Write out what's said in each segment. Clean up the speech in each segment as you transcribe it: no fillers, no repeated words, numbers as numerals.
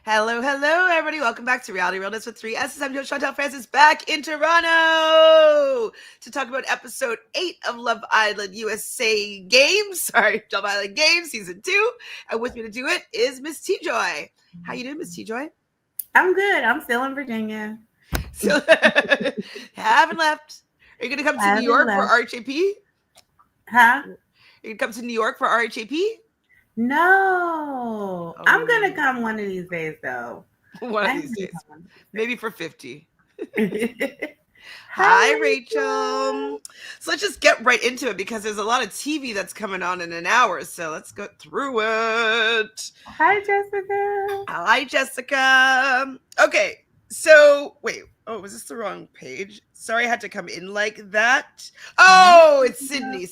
Hello, hello, everybody. Welcome back to Realness with three S's. I'm your Chantele Francis back in Toronto to talk about episode 8 of Love Island USA Games. Sorry, Love Island Games, season 2. And with me to do it is Miss Tjoy. How you doing, Miss Tjoy? I'm good. I'm still in Virginia. So, haven't left. Are you going to come I to New haven't York for left. RHAP? Huh? Are you going to come to New York for RHAP? No. I'm gonna Oh, come one of these days though. one of I'm these gonna days. come one of Maybe for 50. these days. Hi, Hi, Rachel. Rachel. So let's just get right into it because there's a lot of TV that's coming on in an hour. So let's go through it. Hi, Jessica. Hi, Jessica. Okay, so wait. Oh, was this the wrong page? Sorry, I had to come in like that. No, Oh, it's Jessica. Sydney.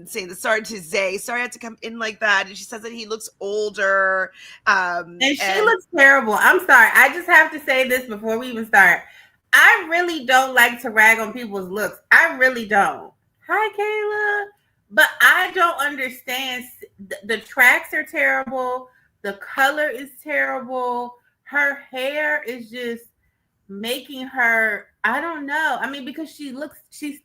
Saying the sorry to Zay. Sorry, I had to come in like that. And she says that he looks older. And she And looks terrible. I'm sorry. I just have to say this before we even start. I really don't like to rag on people's looks. I really don't. Hi, Kayla. But I don't understand. The tracks are terrible. The color is terrible. Her hair is just making her, I don't know. I mean, because she's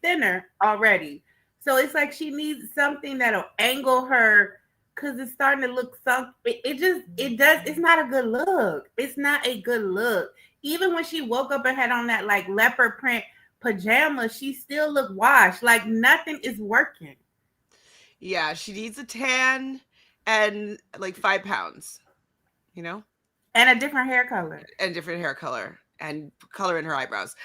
thinner already. So it's like she needs something that'll angle her because it's starting to look something. It's not a good look. It's not a good look. Even when she woke up and had on that like leopard print pajamas, she still looked washed. Like nothing is working. yeah, she needs a tan and like 5 pounds, you know, And a different hair color. and different hair color and color in her eyebrows.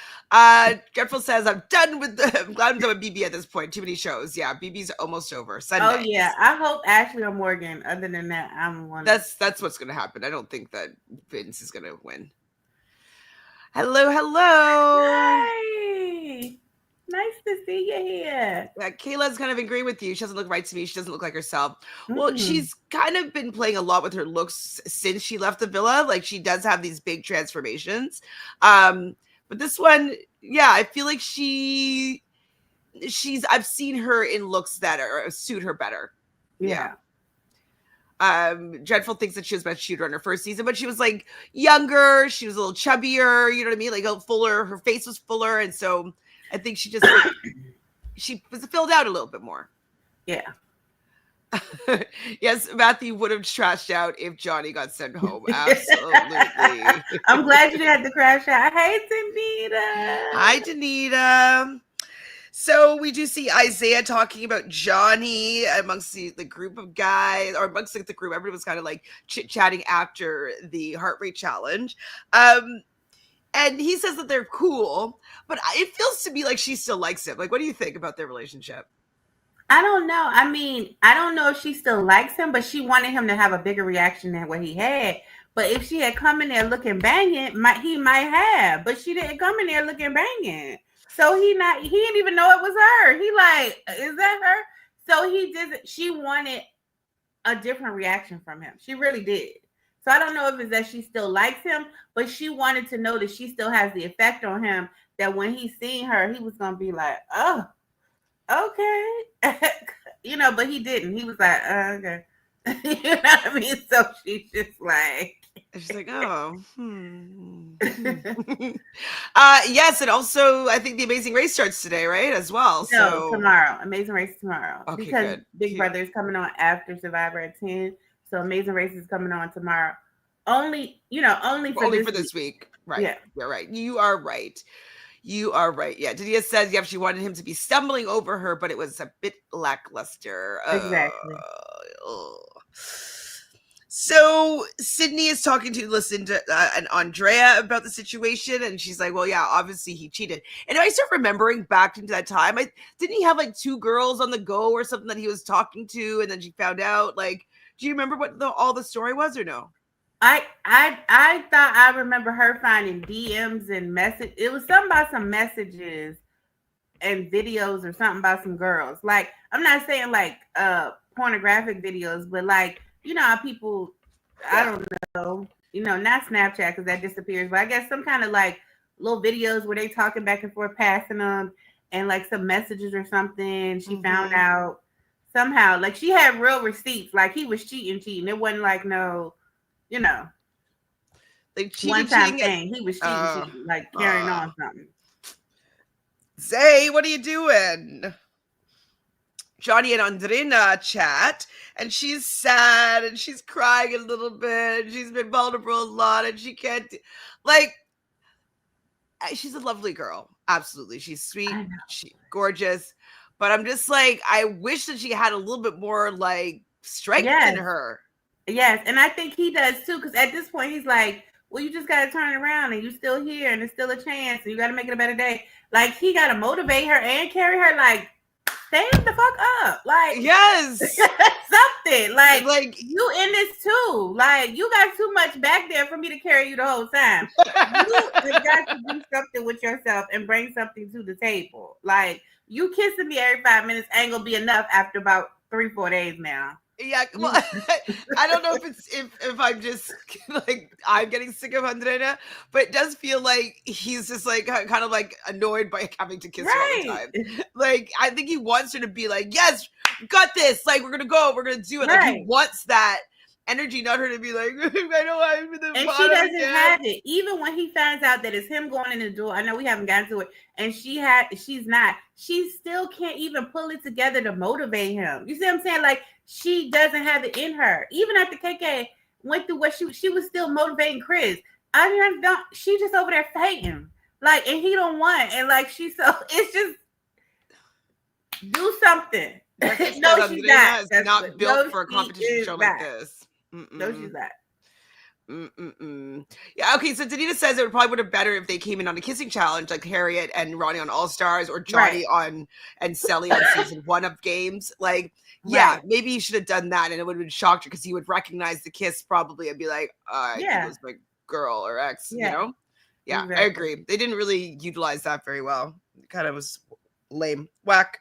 Dreadful says, I'm glad I'm done with BB at this point. Too many shows. Yeah, BB's almost over. Oh Sunday. yeah. I hope Ashley or Morgan. Other than that, I'm one. That's what's gonna happen. I don't think that Vince is gonna win. Hello. Hi. Nice to see you here. Kayla's kind of agreeing with you. She doesn't look right to me. She doesn't look like herself. Well, Mm-mm. she's kind of been playing a lot with her looks since she left the villa. Like she does have these big transformations. But this one, yeah, I feel like she's I've seen her in looks that suit her better. Yeah. Yeah. Dreadful thinks that she was best shooter on her first season, but she was like younger, she was a little chubbier, you know what I mean? Like a little fuller, her face was fuller, and so I think she just like she was filled out a little bit more. Yeah. Yes, Matthew would have trashed out if Johnny got sent home. Absolutely. I'm glad you didn't have to crash out. Hey, Tanita. Hi, Danita. So we do see Isaiah talking about Johnny amongst the group of guys, or amongst like, the group. Everybody was kind of like chit-chatting after the heart rate challenge. And he says that they're cool, but it feels to me like she still likes him. Like, what do you think about their relationship? I don't know. I mean, I don't know if she still likes him, but she wanted him to have a bigger reaction than what he had. But if she had come in there looking banging, he might have. But she didn't come in there looking banging. So he didn't even know it was her. He like, is that her? So he didn't. She wanted a different reaction from him. She really did. So I don't know if it's that she still likes him, but she wanted to know that she still has the effect on him. That when he seen her, he was gonna be like, oh, okay. But he didn't. He was like, okay. You know what I mean? So she's just like, And she's like, oh, yes, and also I think the Amazing Race starts today, right? As well. no, So tomorrow. Amazing Race tomorrow. okay, Because good. Big Brother is coming on after Survivor at 10. So Amazing Race is coming on tomorrow. Only for Only this for week. this week. Right. Yeah. You're right. You are right. You are right. Yeah. Didia says, yeah, she wanted him to be stumbling over her, but it was a bit lackluster. Exactly. So Sydney is talking to Lucinda and Andrea about the situation, and she's like, "Well, yeah, obviously he cheated." And I start remembering back into that time. Didn't he have like 2 girls on the go or something that he was talking to, and then she found out. Like, do you remember what all the story was or no? I thought I remember her finding DMs and message. It was something about some messages and videos or something about some girls. Like I'm not saying like pornographic videos, but like how people, I don't know, not Snapchat because that disappears, but I guess some kind of like little videos where they talking back and forth, passing them, and like some messages or something. She found out somehow, like she had real receipts, like he was cheating. It wasn't like no you know, Like one time cheating. thing. He was cheating, like carrying Uh, on something. Zay, what are you doing? Johnny and Andrina chat, and she's sad and she's crying a little bit. And she's been vulnerable a lot, and she can't like. She's a lovely girl, absolutely. She's sweet, I know. she gorgeous, but I'm just like, I wish that she had a little bit more like strength in Yes, her. yes, and I think he does too. Because at this point, he's like, "Well, you just got to turn around, and you still here, and it's still a chance, and you got to make it a better day." Like he got to motivate her and carry her. Like, stand the fuck up, like Yes, something. Like like you in this too. Like you got too much back there for me to carry you the whole time. You have got to do something with yourself and bring something to the table. Like you kissing me every 5 minutes ain't gonna be enough after about 3-4 days now. yeah. Well, I don't know if it's if I'm just like I'm getting sick of Andrea, but it does feel like he's just like kind of like annoyed by having to kiss her all the Right. time. Like I think he wants her to be like, yes, got this. Like we're gonna go, we're gonna do it. Like he Right. wants that energy, not her to be like, I know I'm in the And she bottom doesn't again. have it. Even when he finds out that it's him going in the duel, I know we haven't gotten to it, and she's not. She still can't even pull it together to motivate him. You see what I'm saying? Like she doesn't have it in her. Even after KK went through what she was still motivating Chris. I mean, don't. She just over there fighting, like, and he don't want, and like she's so. It's just do something. No, she's not. Is not built for a competition show like this. No, she's not. Yeah, okay, so Danita says it would have better if they came in on a kissing challenge, like Harriet and Ronnie on All Stars, or Johnny on and Selly on season 1 of Games. Like, yeah, maybe he should have done that, and it would have been shocked her because he would recognize the kiss probably and be like, I think it was my girl or ex, you know? Yeah, exactly. I agree. They didn't really utilize that very well. It kind of was lame. Whack.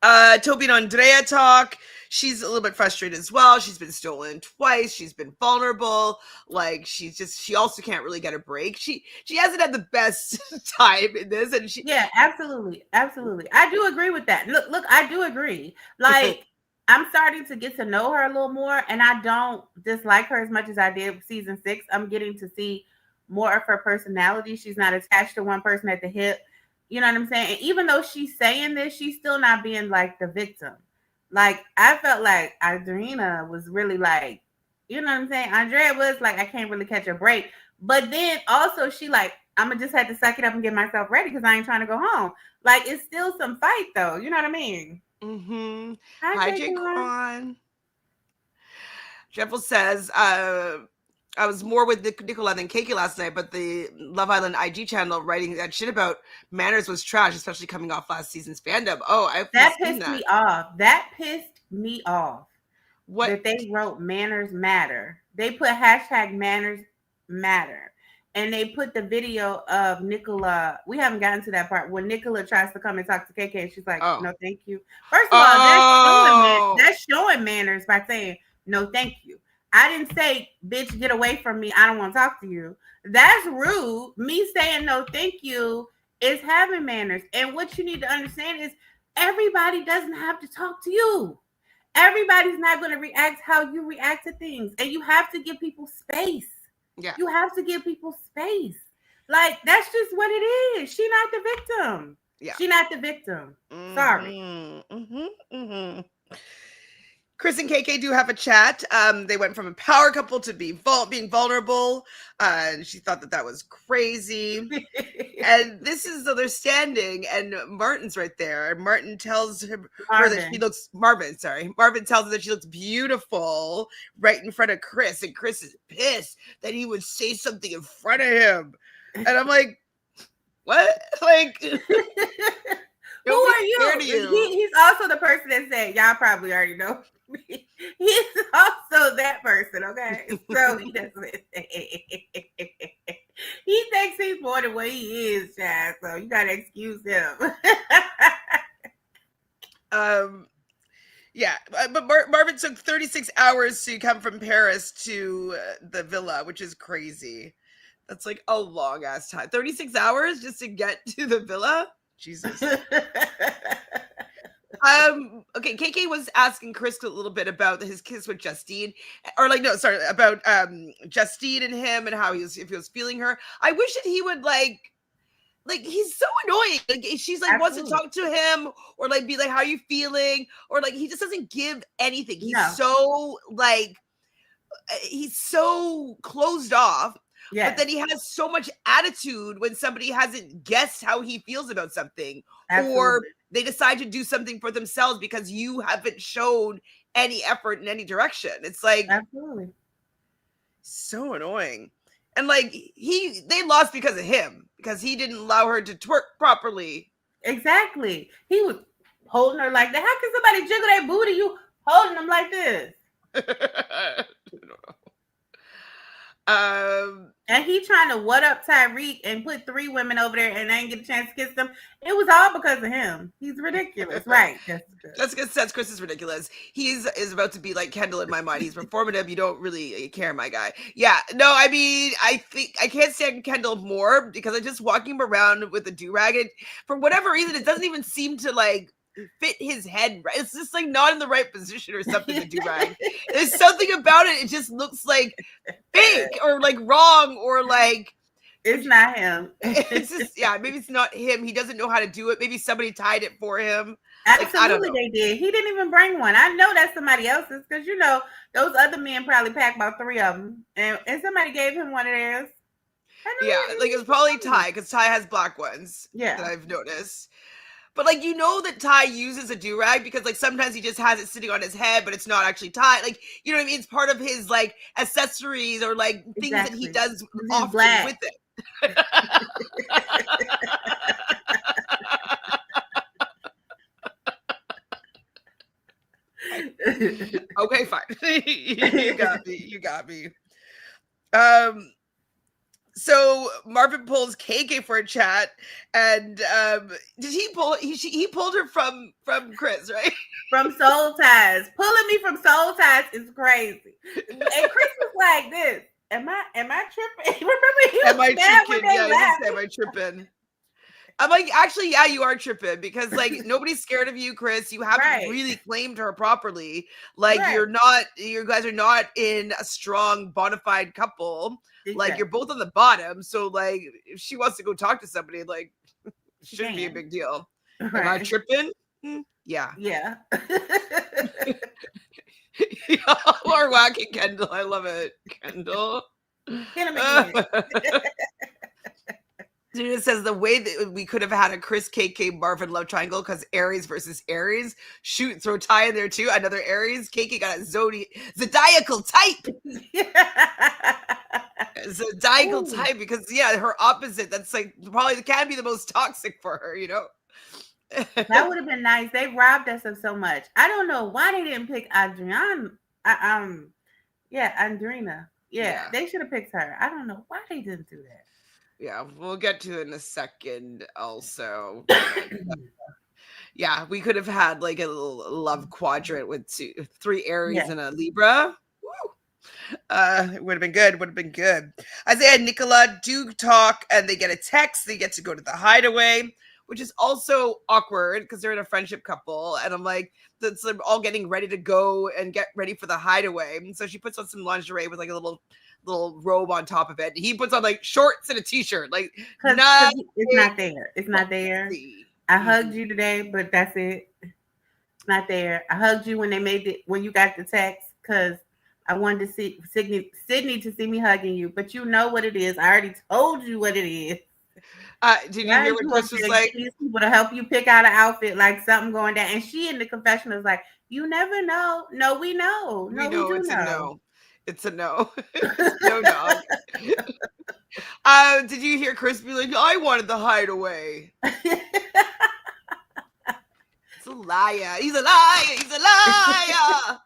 Toby and Andrea talk. She's a little bit frustrated as well. She's been stolen twice. She's been vulnerable. Like she also can't really get a break. She hasn't had the best time in this, and absolutely. I do agree with that. Look, I do agree. Like I'm starting to get to know her a little more, and I don't dislike her as much as I did with season 6. I'm getting to see more of her personality. She's not attached to one person at the hip. You know what I'm saying? And even though she's saying this, she's still not being like the victim. Like I felt like Adriana was really like, you know what I'm saying? Andrea was like, I can't really catch a break. But then also she like, I'm gonna just have to suck it up and get myself ready because I ain't trying to go home. Like it's still some fight though. You know what I mean? Mm-hmm. Hi, Jaquan. Jeffel says, I was more with Nicola than Keiki last night, but the Love Island IG channel writing that shit about manners was trash, especially coming off last season's fandom. Oh, that pissed me off. That pissed me off. What? That they wrote manners matter. They put hashtag manners matter. And they put the video of Nicola. We haven't gotten to that part when Nicola tries to come and talk to KK. And she's like, no, thank you. First of all, that's showing manners by saying, no, thank you. I didn't say, bitch, get away from me. I don't want to talk to you. That's rude. Me saying no, thank you is having manners. And what you need to understand is everybody doesn't have to talk to you. Everybody's not going to react how you react to things. And you have to give people space. Yeah. You have to give people space. Like, that's just what it is. She's not the victim. Yeah. She's not the victim. Sorry. Mm-hmm. Chris and KK do have a chat. They went from a power couple to being vulnerable. And she thought that was crazy. And this is, so they're standing, and Martin's right there. And Martin tells her that she looks, Marvin tells her that she looks beautiful right in front of Chris. And Chris is pissed that he would say something in front of him. And I'm like, what? Like, who are you? He's also the person that said, y'all probably already know. He's also that person, okay? So he doesn't. He thinks he's more than what he is, child. So you gotta excuse him. Yeah, but Marvin took 36 hours to come from Paris to the villa, which is crazy. That's like a long ass time. 36 hours just to get to the villa? Jesus. Okay, KK was asking Chris a little bit about his kiss with Justine, or like, no, sorry, about Justine and him and how if he was feeling her. I wish that he would like he's so annoying. Like she's like wants to Absolutely. talk to him or like be like, how are you feeling? Or like he just doesn't give anything. No. He's so closed off, but Yes. then he has so much attitude when somebody hasn't guessed how he feels about something, or Absolutely. they decide to do something for themselves because you haven't shown any effort in any direction. It's like Absolutely. so annoying. And like they lost because of him, because he didn't allow her to twerk properly. Exactly. He was holding her like that. How can somebody jiggle their booty? You holding them like this? I don't know. And he trying to what up Tyreek and put 3 women over there and they ain't get a chance to kiss them. It was all because of him. He's ridiculous, right? That's good sense. Chris is ridiculous. Is about to be like Kendall in my mind. He's performative. You don't really care, my guy. Yeah. No, I mean, I think I can't stand Kendall more because I just walking him around with a do-rag. And for whatever reason, it doesn't even seem to like fit his head right. It's just like not in the right position or something. The do-rag. There's something about it. It just looks like fake or like wrong or like it's not him. It's just maybe it's not him. He doesn't know how to do it. Maybe somebody tied it for him. Absolutely, they did. He didn't even bring one. I know that's somebody else's because those other men probably packed about 3 of them, and somebody gave him one of theirs. Yeah, like it's probably Ty because Ty has black ones. Yeah, that I've noticed. But like that Ty uses a do-rag because like sometimes he just has it sitting on his head, but it's not actually Ty. Like you know what I mean? It's part of his like accessories or like things that he does often black. with it. Okay, fine. You got me. So Marvin pulls KK for a chat, and did he pull? He pulled her from Chris, right? From Soul Ties. Pulling me from Soul Ties is crazy. And Chris was like this. Am I tripping? Remember he was mad when they laughed. Am I tripping? I'm like, actually, yeah, you are tripping because like nobody's scared of you, Chris. You haven't really claimed her properly. Like you guys are not in a strong bona fide couple. Exactly. Like you're both on the bottom. So like if she wants to go talk to somebody, like shouldn't be a big deal. Right. Am I tripping? Yeah. Yeah. Y'all are whacking Kendall. I love it. Kendall. It says the way that we could have had a Chris KK Marvin love triangle because Aries versus Aries. Shoot, throw Ty in there too. Another Aries. KK got a zodiacal type. Zodiacal type because her opposite. That's like probably can be the most toxic for her. That would have been nice. They robbed us of so much. I don't know why they didn't pick Adriana. Andrina. Yeah, they should have picked her. I don't know why they didn't do that. Yeah, we'll get to it in a second also. We could have had like a little love quadrant with 3 Aries and a Libra. Woo! It would have been good. Isaiah and Nicola do talk and they get a text. They get to go to the Hideaway, which is also awkward because they're in a friendship couple. And I'm like, that's all getting ready to go and get ready for the Hideaway. And so she puts on some lingerie with like a little robe on top of it. He puts on like shorts and a t-shirt. Like it's not there. It's not there. I hugged you today, but that's it. It's not there. I hugged you when you got the text because I wanted to see Sydney to see me hugging you, but you know what it is. I already told you what it is. Did you hear what Chris was like? People to help you pick out an outfit, like something going down. And she in the confession is like, you never know. No, we know. No, we do it's know. A no. It's a no. No dog. Did you hear Chris be like, I wanted the Hideaway? It's a liar. He's a liar. He's a liar.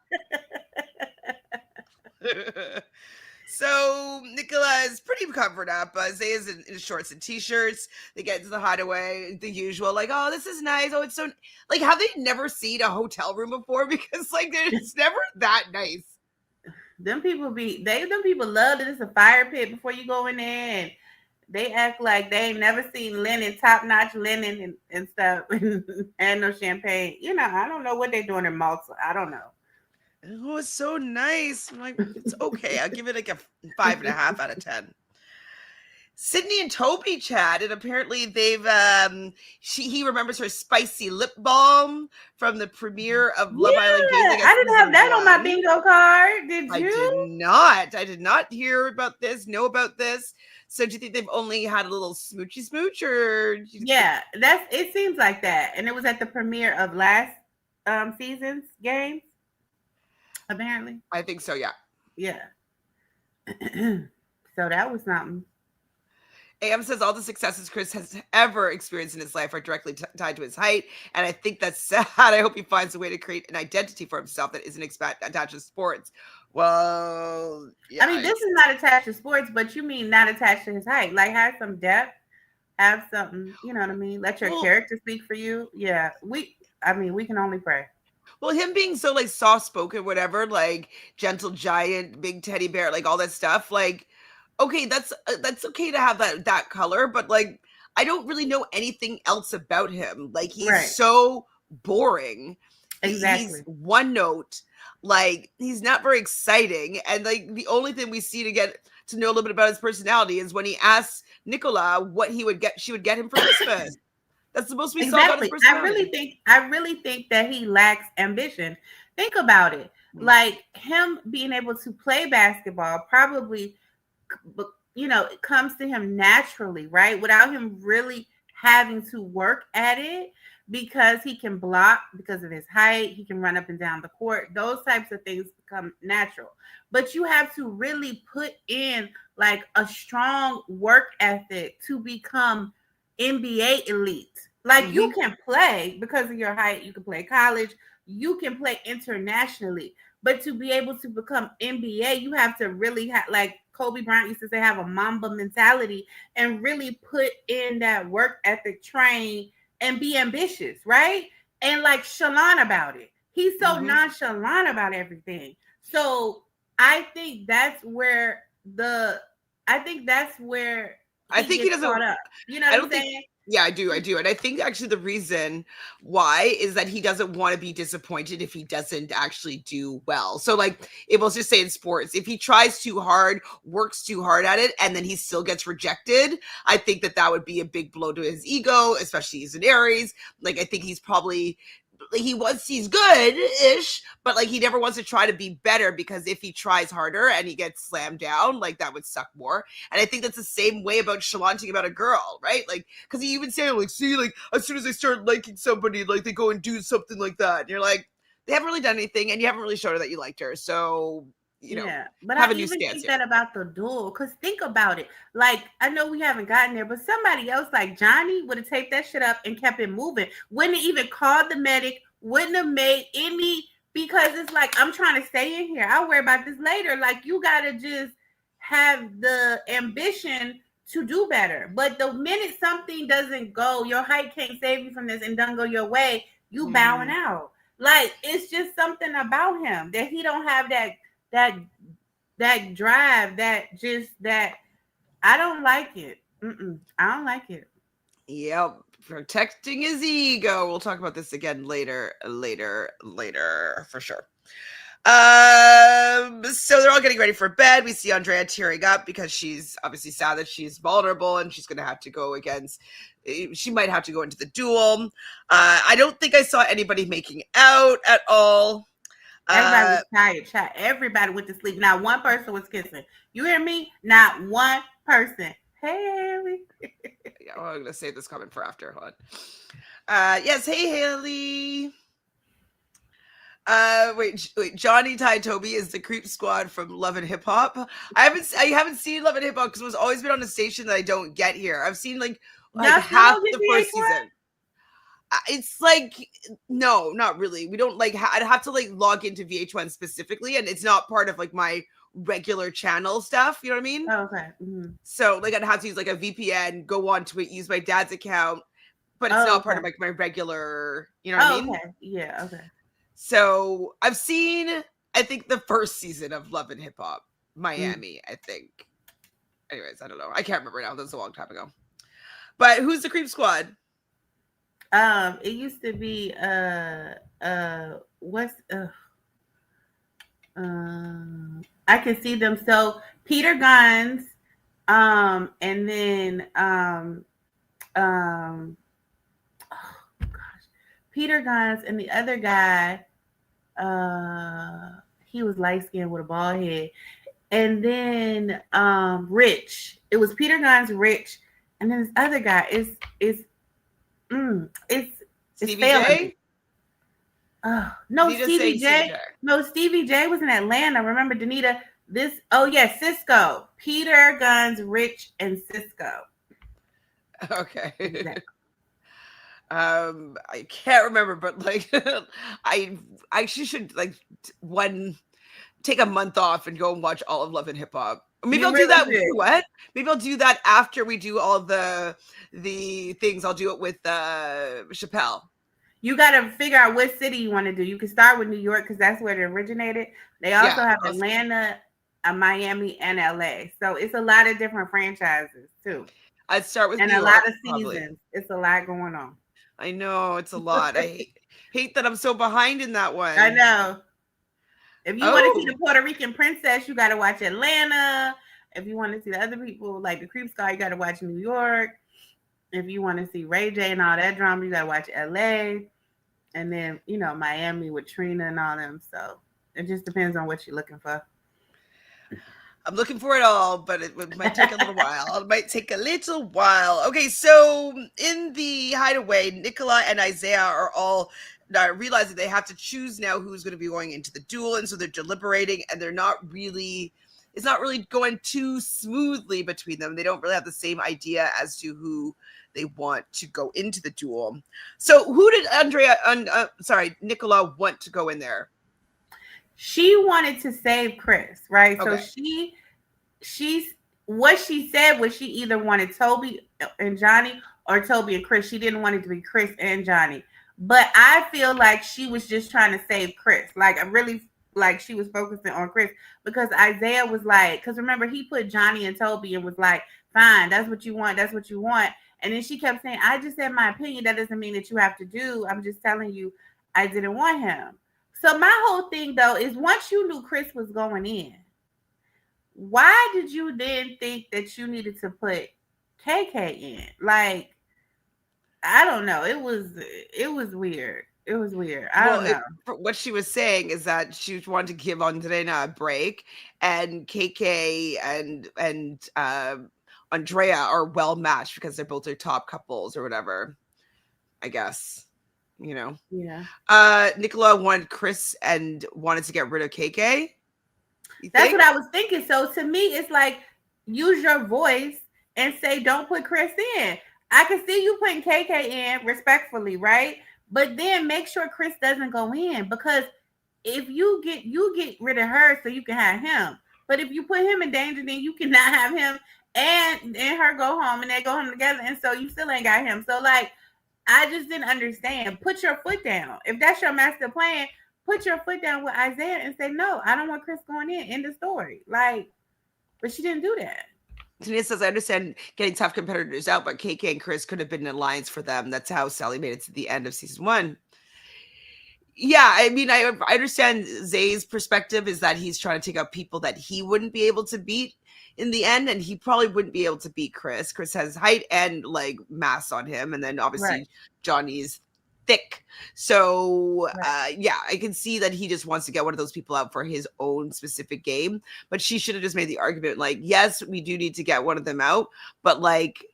So Nicola is pretty covered up. Isaiah's in shorts and t-shirts. They get into the Hideaway, the usual, like, oh, this is nice. Oh, it's so like, have they never seen a hotel room before? Because like, it's never that nice. Them people love that it's a fire pit before you go in there. And They act like they ain't never seen linen, top notch linen and stuff, and no champagne. You know, I don't know what they're doing in Malta. I don't know. Oh, it's so nice. I'm like, it's okay. I'll give it like a 5.5 out of 10. Sydney and Toby chat, and apparently they've he remembers her spicy lip balm from the premiere of Love Island Games, I Yeah, guess I didn't have season that on my one. bingo card. Did I did you? not. I did not hear about this, know about this. So do you think they've only had a little smoochy smooch, or do you think? Yeah, that's it. Seems like that, and it was at the premiere of last season's games. Apparently, I think so, yeah. yeah. So that was something. AM says all the successes Chris has ever experienced in his life are directly tied to his height, and I think that's sad. I hope he finds a way to create an identity for himself that isn't attached to sports. Well, yeah, I mean, this is not attached to sports, but you mean not attached to his height. Like, have some depth, have something, you know what I mean? Let your well, character speak for you. Yeah, I mean, we can only pray. well, him being so like soft spoken, whatever, like gentle giant, big teddy bear, like all that stuff, like okay, that's okay to have that color, but like I don't really know anything else about him. Like he's Right. so boring. He's Exactly. one note. Like he's not very exciting, and like the only thing we see to get to know a little bit about his personality is when he asks Nicola what she would get him for Christmas. That's supposed to be all about his Exactly. personality. I really think that he lacks ambition. Think about it. Mm. Like him being able to play basketball probably, you know, it comes to him naturally, right? Without him really having to work at it, because he can block because of his height, he can run up and down the court. Those types of things become natural. But you have to really put in like a strong work ethic to become NBA elite. Like you Mhm. can play because of your height, you can play college, you can play internationally. But to be able to become NBA, you have to really have, like Kobe Bryant used to say, have a Mamba mentality and really put in that work ethic, train, and be ambitious, right? And like Shalon about it. He's so Mhm. nonchalant about everything. So I think that's where I he think he gets caught doesn't. up. You know I what I'm don't think. saying? Yeah, I do, and I think actually the reason why is that he doesn't want to be disappointed if he doesn't actually do well. So, like, if let's just say in sports, if he tries too hard, works too hard at it, and then he still gets rejected, I think that would be a big blow to his ego, especially he's an Aries. Like, I think he's probably he's good ish, but like he never wants to try to be better because if he tries harder and he gets slammed down, like that would suck more. And I think that's the same way about chalanting about a girl, right? Like, because he even said, like, see, like as soon as I start liking somebody, like they go and do something like that. And you're like, they haven't really done anything, and you haven't really showed her that you liked her. So, Yeah, but have I a new even stance think here. that about the duel. Because think about it. Like, I know we haven't gotten there, but somebody else like Johnny would have taped that shit up and kept it moving. Wouldn't have even called the medic, wouldn't have made any, because it's like, I'm trying to stay in here. I'll worry about this later. Like, you got to just have the ambition to do better. But the minute something doesn't go, your height can't save you from this and don't go your way, you bowing Mhm. out. Like, it's just something about him that he don't have that that drive, that I don't like it. I don't like it. Yep, protecting his ego. We'll talk about this again later, for sure. So they're all getting ready for bed. We see Andrea tearing up because she's obviously sad that she's vulnerable and she's gonna have to go against. She might have to go into the duel. I don't think I saw anybody making out at all. Everybody Uh, was tired. Everybody went to sleep. Not one person was kissing. You hear me? Not one person. Hey, Haley. yeah, well, I'm gonna save this comment for after. Hold on. Yes, hey Haley. Wait. Johnny Ty Toby is the creep squad from Love and Hip Hop. I haven't seen Love and Hip Hop because it was always been on a station that I don't get here. I've seen like Y'all still half don't get the first VH1? season. It's like no, not really. We don't like. I'd have to like log into VH1 specifically, and it's not part of like my regular channel stuff. You know what I mean? Oh, okay. So like I'd have to use like a VPN, go on to it, use my dad's account, but it's Oh, not part of okay. like my regular. You know what I Oh, mean? okay. Yeah, okay. So I've seen, I think, the first season of Love and Hip Hop Mm. Miami. I think Anyways, I don't know. I can't remember now. That was a long time ago. But who's the creep squad? It used to be what's I can see them. So Peter Guns, and then um oh gosh, Peter Guns and the other guy, he was light skinned with a bald head. And then Rich. It was Peter Guns, Rich, and then this other guy it's Stevie failing me. J? No, Did you just say Stevie Stevie J. J? No, Stevie J was in Atlanta. Remember, Danita? This. Oh yeah, Cisco, Peter Guns, Rich, and Cisco. Okay. Exactly. I can't remember, but like I actually should like one take a month off and go and watch all of Love and Hip Hop. Maybe You I'll do really that. You did. know what? Maybe I'll do that after we do all the things. I'll do it with Chappelle. You got to figure out what city you want to do. You can start with New York because that's where it originated. They also Yeah, have Atlanta, Miami, and LA. So it's a lot of different franchises too, I'd start with and New a lot York, of probably. seasons. It's a lot going on. I know it's a lot. I hate that I'm so behind in that I one. know. If you want to see Oh, the Puerto Rican princess, you got to watch Atlanta. If you want to see the other people like the Creep Squad, you got to watch New York. If you want to see Ray J and all that drama, you got to watch LA. And then, Miami with Trina and all them. So it just depends on what you're looking for. I'm looking for it all, but it might take a little while. It might take a little while. Okay, so in the Hideaway, Nicola and Isaiah are all realizing they have to choose now who's going to be going into the duel, and so they're deliberating, and it's not really going too smoothly between them. They don't really have the same idea as to who they want to go into the duel. So who did Nicola want to go in there? She wanted to save Chris, right? Okay. So she's what she said was she either wanted Toby and Johnny or Toby and Chris. She didn't want it to be Chris and Johnny. But I feel like she was just trying to save Chris. Like I really like she was focusing on Chris because Isaiah was like, because remember he put Johnny and Toby and was like, fine, that's what you want, that's what you want. And then she kept saying, I just said my opinion. That doesn't mean that you have to do. I'm just telling you I didn't want him. So my whole thing though is once you knew Chris was going in, why did you then think that you needed to put KK in? Like, I don't know. It was weird. It was weird. I don't know. What she was saying is that she wanted to give Andrea a break, and KK and Andrea are well matched because they're both their top couples or whatever. I guess. Yeah. Nicola wanted Chris and wanted to get rid of KK. That's what I was thinking. So to me, it's like use your voice and say, don't put Chris in. I can see you putting KK in respectfully, right? But then make sure Chris doesn't go in because if you get rid of her so you can have him. But if you put him in danger, then you cannot have him and her go home and they go home together. And so you still ain't got him. So like I just didn't understand. Put your foot down. If that's your master plan, put your foot down with Isaiah and say, no, I don't want Chris going in the story. Like, but she didn't do that. Tina says, I understand getting tough competitors out, but KK and Chris could have been an alliance for them. That's how Sally made it to the end of season 1. Yeah, I mean, I understand Zay's perspective is that he's trying to take out people that he wouldn't be able to beat in the end, and he probably wouldn't be able to beat Chris. Chris has height and like mass on him, and then obviously Johnny's thick. So yeah, I can see that he just wants to get one of those people out for his own specific game. But she should have just made the argument like, yes, we do need to get one of them out, but like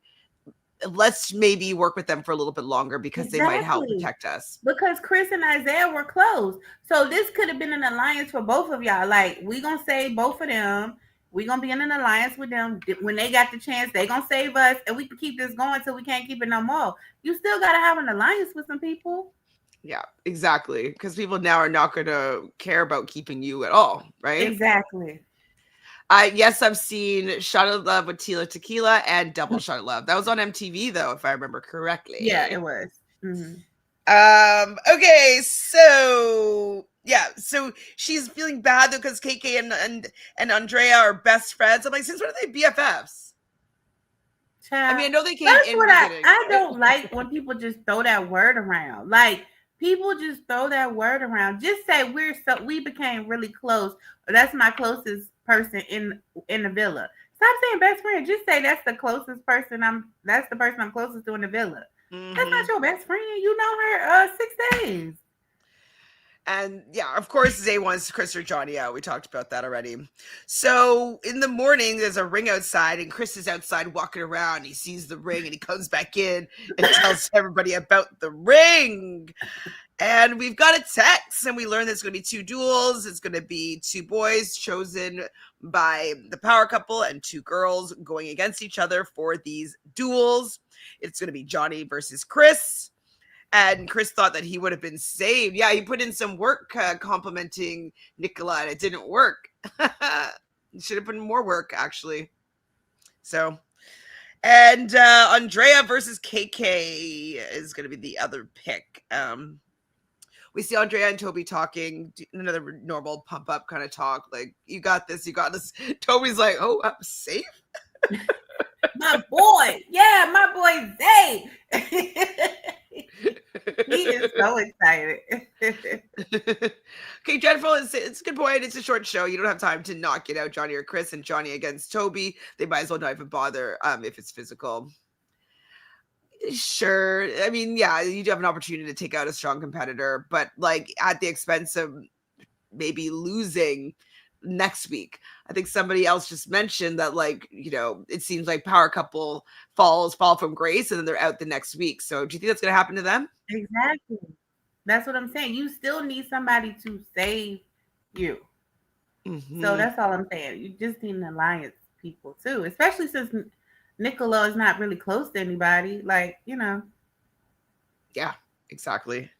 let's maybe work with them for a little bit longer because they might help protect us. Because Chris and Isaiah were close. So this could have been an alliance for both of y'all. Like, we gonna save both of them. We gonna be in an alliance with them. When they got the chance, they gonna save us, and we can keep this going till we can't keep it no more. You still gotta have an alliance with some people. Yeah, exactly. Because people now are not gonna care about keeping you at all, right? Exactly. Yes, I've seen Shot of Love with Tila Tequila and Double Shot of Love. That was on MTV, though, if I remember correctly. Yeah, it was. Mm-hmm. Okay, so Yeah, so she's feeling bad though because KK and Andrea are best friends. I'm like, since when are they BFFs? I Child. mean, I know they came That's in what the beginning, I right? don't like when people just throw that word around. Like people just throw that word around. Just say we became really close. That's my closest person in the villa. Stop saying best friend. Just say that's the closest person that's the person I'm closest to in the villa. That's not Mm-hmm. your best friend. You know her 6 days. And yeah, of course, Zay wants Chris or Johnny out. We talked about that already. So in the morning, there's a ring outside, and Chris is outside walking around. He sees the ring, and he comes back in and tells everybody about the ring. And we've got a text, and we learn there's going to be 2 duels. It's going to be 2 boys chosen by the power couple and 2 girls going against each other for these duels. It's going to be Johnny versus Chris. And Chris thought that he would have been saved. Yeah, he put in some work complimenting Nicola, and it didn't work. He should have put in more work, actually. So, and Andrea versus KK is going to be the other pick. We see Andrea and Toby talking, another normal pump up kind of talk. Like, you got this, you got this. Toby's like, oh, I'm safe. My boy, yeah, my boy Zay. He is so excited. Okay, Jennifer, it's a good point. It's a short show. You don't have time to knock it out, Johnny or Chris, and Johnny against Toby. They might as well not even bother if it's physical. Sure. I mean, yeah, you do have an opportunity to take out a strong competitor, but like at the expense of maybe losing next week. I think somebody else just mentioned that, like, it seems like power couple fall from grace and then they're out the next week. So do you think that's going to happen to them? Exactly. That's what I'm saying. You still need somebody to save you. Mm-hmm. So that's all I'm saying. You just need an alliance people too, especially since Nicola is not really close to anybody. Like, Yeah, exactly.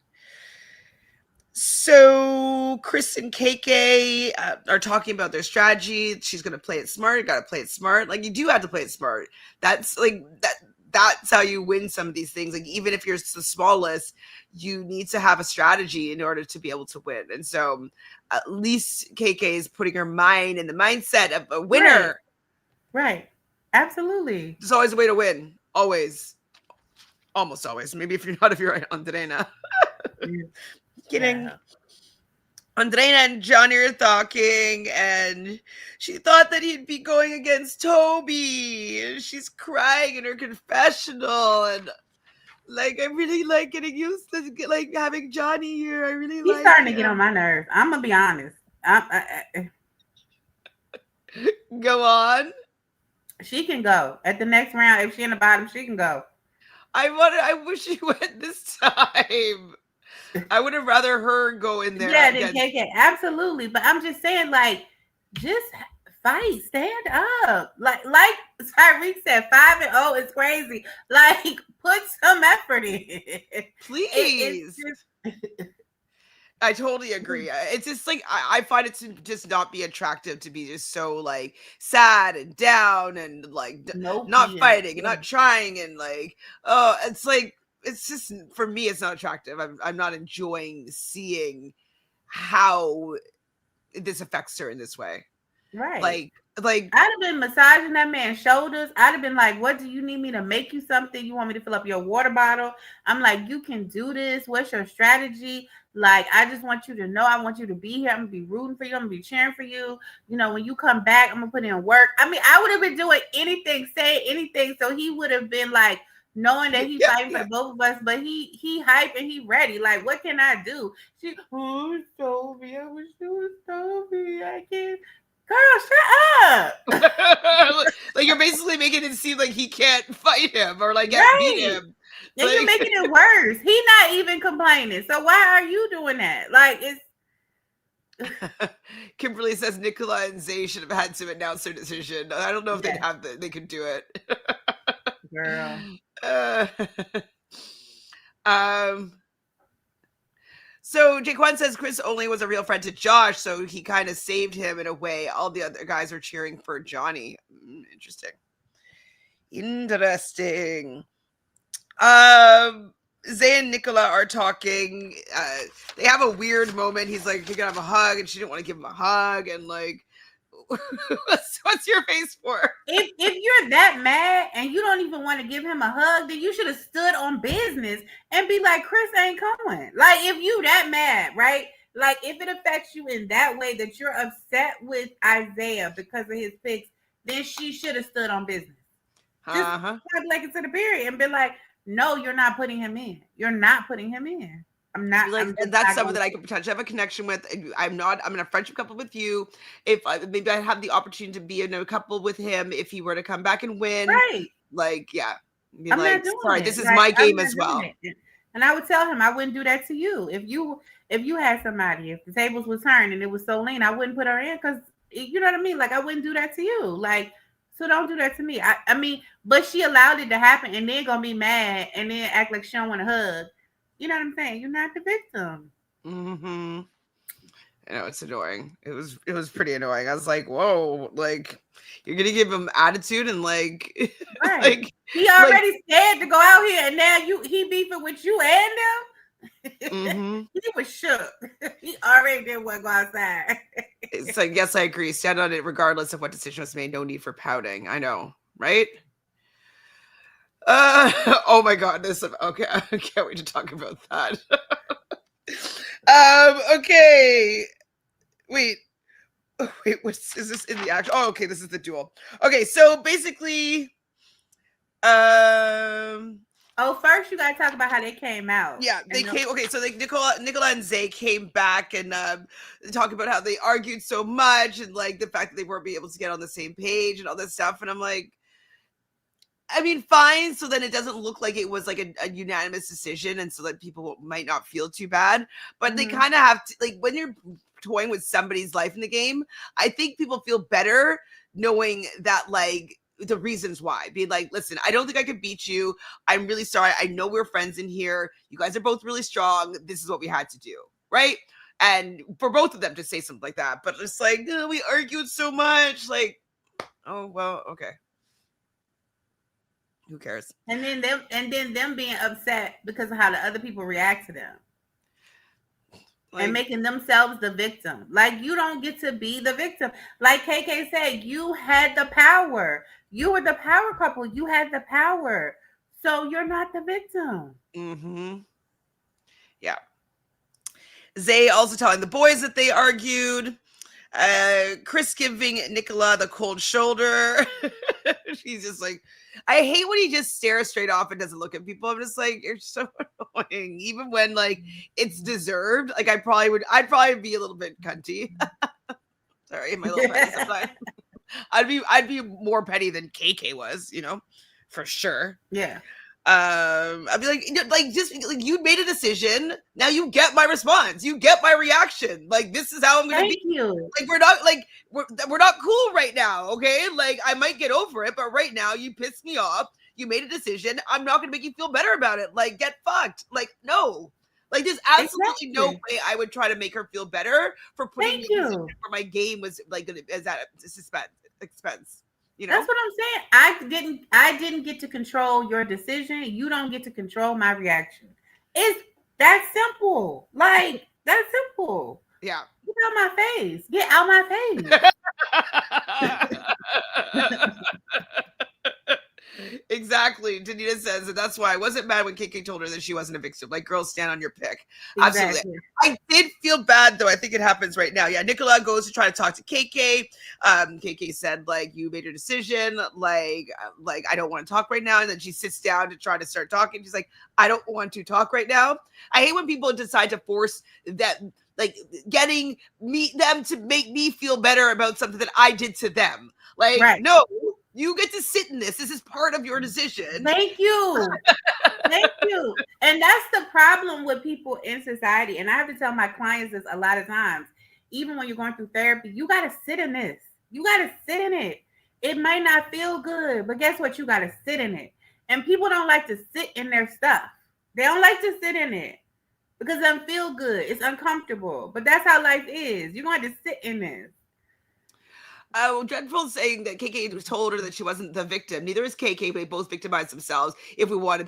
So Chris and KK are talking about their strategy. She's going to play it smart. You got to play it smart. Like, you do have to play it smart. That's like that. That's how you win some of these things. Like, even if you're the smallest, you need to have a strategy in order to be able to win. And so at least KK is putting her mind in the mindset of a winner. Right. Absolutely. There's always a way to win. Always. Almost always. Maybe if you're on Andrea. Kidding. Yeah. Andrea and Johnny are talking, and she thought that he'd be going against Toby. She's crying in her confessional, and like, I really like getting used to like having Johnny here. I really He's starting to get on my nerves. I'm gonna be honest. Go on. She can go at the next round. If she's in the bottom, she can go. I wish she went this time. I would have rather her go in there. Yeah, than KK. Absolutely. But I'm just saying, like, just fight, stand up. Like Tyreek said, 5-0 is crazy. Like, put some effort in. Please. I totally agree. It's just like I find it to just not be attractive to be just so like sad and down and like not fighting and not trying and like, oh, it's like, it's just, for me, it's not attractive. I'm not enjoying seeing how this affects her in this way. Right. Like I'd have been massaging that man's shoulders. I'd have been like, what do you need me to make you something? You want me to fill up your water bottle? I'm like, you can do this. What's your strategy? Like, I just want you to know, I want you to be here. I'm gonna be rooting for you. I'm gonna be cheering for you. When you come back, I'm gonna put in work. I mean, I would have been doing anything, saying anything. So he would have been like, knowing that he's fighting for both of us, but he hype and he ready. Like, what can I do? She, oh, Toby, I wish it was Toby. I can't. Girl, shut up. Like, you're basically making it seem like he can't fight him or like beat him. And like, you're making it worse. He's not even complaining. So why are you doing that? Like, it's Kimberly says Nicola and Zay should have had to announce their decision. I don't know if they could do it. Girl. So Jaquan says Chris only was a real friend to Josh, so he kind of saved him in a way. All the other guys are cheering for Johnny. Interesting. Zay and Nicola are talking. They have a weird moment. He's like, "You gonna have a hug," and she didn't want to give him a hug. And like, what's your face for? If you're that mad and you don't even want to give him a hug, then you should have stood on business and be like, Chris ain't coming. Like, if you that mad, right? Like, if it affects you in that way that you're upset with Isaiah because of his picks, then she should have stood on business. Just like it to the period and be like, no, you're not putting him in. You're not putting him in. I'm not. Like, I'm and that's someone that I could potentially have a connection with. I'm not. I'm in a friendship couple with you. If maybe I have the opportunity to be in a couple with him, if he were to come back and win, right? like, yeah, be I'm like, not doing sorry, it. this is Like, my I'm game not as doing well. it. And I would tell him I wouldn't do that to you. If you had somebody, if the tables was turned and it was so lean, I wouldn't put her in because you know what I mean. Like, I wouldn't do that to you. Like, so don't do that to me. I mean, but she allowed it to happen and then gonna be mad and then act like she don't want a hug. You know what I'm saying? You're not the victim. Mm-hmm. I know, it's annoying. It was pretty annoying. I was like, whoa, like, you're gonna give him attitude and like, Right. like, He already scared to go out here and now he beefing with you and them. mm-hmm. He was shook. He already didn't want to go outside. It's like, yes, I agree. Stand on it regardless of what decision was made. No need for pouting. I know, right? Oh my god, this okay. I can't wait to talk about that. Okay. Wait. Wait, what's is this in the action? Oh, okay, this is the duel. Okay, so basically, Oh, first you gotta talk about how they came out. yeah, they came. Okay, so like Nicola and Zay came back and talk about how they argued so much and like the fact that they weren't able to get on the same page and all this stuff. And I'm like, I mean, fine. So then it doesn't look like it was like a unanimous decision, and so that people might not feel too bad. But they kind of have to, like, when you're toying with somebody's life in the game, I think people feel better knowing that, like, the reasons why. Be like, listen, I don't think I could beat you. I'm really sorry. I know we're friends in here. You guys are both really strong. This is what we had to do, right? And for both of them to say something like that, but it's like, oh, we argued so much. Like, oh well, okay. Who cares? And then them being upset because of how the other people react to them. Like, and making themselves the victim. Like, you don't get to be the victim. Like KK said, you had the power. You were the power couple. You had the power. So you're not the victim. Mm-hmm. Yeah. Zay also telling the boys that they argued. Chris giving Nicola the cold shoulder. She's just like, I hate when he just stares straight off and doesn't look at people. I'm just like, you're so annoying. Even when like it's deserved. Like I'd probably be a little bit cunty. Sorry, my little petty sometimes. I'd be more petty than KK was, you know, for sure. Yeah. I'd be like, just like you made a decision. Now you get my response. You get my reaction. Like, this is how I'm gonna be. You. Like, we're not cool right now. Okay. Like, I might get over it, but right now you pissed me off. You made a decision. I'm not gonna make you feel better about it. Like, get fucked. Like, no. Like, there's absolutely no way I would try to make her feel better for putting me in a position where my game was like as at expense. You know? That's what I'm saying. I didn't get to control your decision. You don't get to control my reaction. It's that simple. Like, that's simple. Yeah. Get out my face. Get out my face. Exactly. Danita says that that's why I wasn't mad when KK told her that she wasn't a victim. Like, girls, stand on your pick. Exactly. Absolutely. I did feel bad, though. I think it happens right now. Yeah, Nicola goes to try to talk to KK. KK said, like, you made your decision. Like I don't want to talk right now. And then she sits down to try to start talking. She's like, I don't want to talk right now. I hate when people decide to force that, like, getting them to make me feel better about something that I did to them. Like, right. No. You get to sit in this. This is part of your decision. Thank you. Thank you. And that's the problem with people in society. And I have to tell my clients this a lot of times. Even when you're going through therapy, you got to sit in this. You got to sit in it. It might not feel good, but guess what? You got to sit in it. And people don't like to sit in their stuff. They don't like to sit in it because it doesn't feel good. It's uncomfortable. But that's how life is. You're going to sit in this. Oh, Dreadful saying that KK told her that she wasn't the victim. Neither is KK. They both victimized themselves. If we want to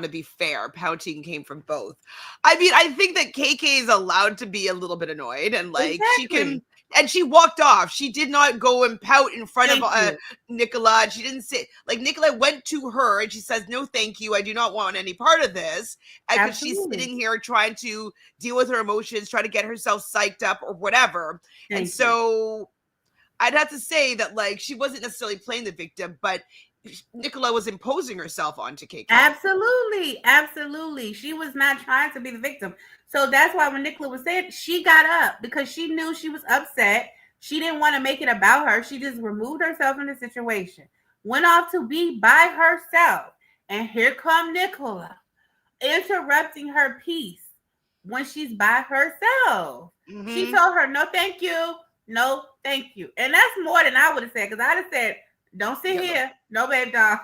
be fair, pouting came from both. I mean, I think that KK is allowed to be a little bit annoyed, and like she can. Exactly. And she walked off. She did not go and pout in front of Thank you. Nicola. And she didn't say like Nicola went to her and she says, "No, thank you. I do not want any part of this." Because she's Absolutely. sitting here trying to deal with her emotions, try to get herself psyched up or whatever. And Thank you. so I'd have to say that like she wasn't necessarily playing the victim, but Nicola was imposing herself onto KK. Absolutely. Absolutely. She was not trying to be the victim. So that's why when Nicola was saying, she got up because she knew she was upset. She didn't want to make it about her. She just removed herself from the situation, went off to be by herself. And here come Nicola interrupting her peace when she's by herself. She Mm-hmm. told her, no, thank you. No, thank you. And that's more than I would have said because I'd have said, don't sit here. No, babe, doll.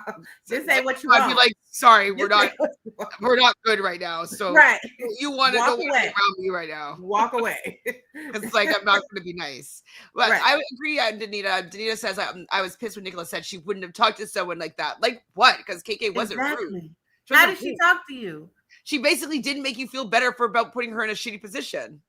Just say what you I'd be want. like, sorry, Just say what you want. we're not good right now. So Right. you want to Walk don't want to be away. around me right now. Walk away. It's like I'm not going to be nice. But Right. I would agree on Danita. Danita says I was pissed when Nicola said she wouldn't have talked to someone like that. Like what? Because KK wasn't rude. Exactly. She How wasn't did she rude. talk to you? She basically didn't make you feel better for about putting her in a shitty position.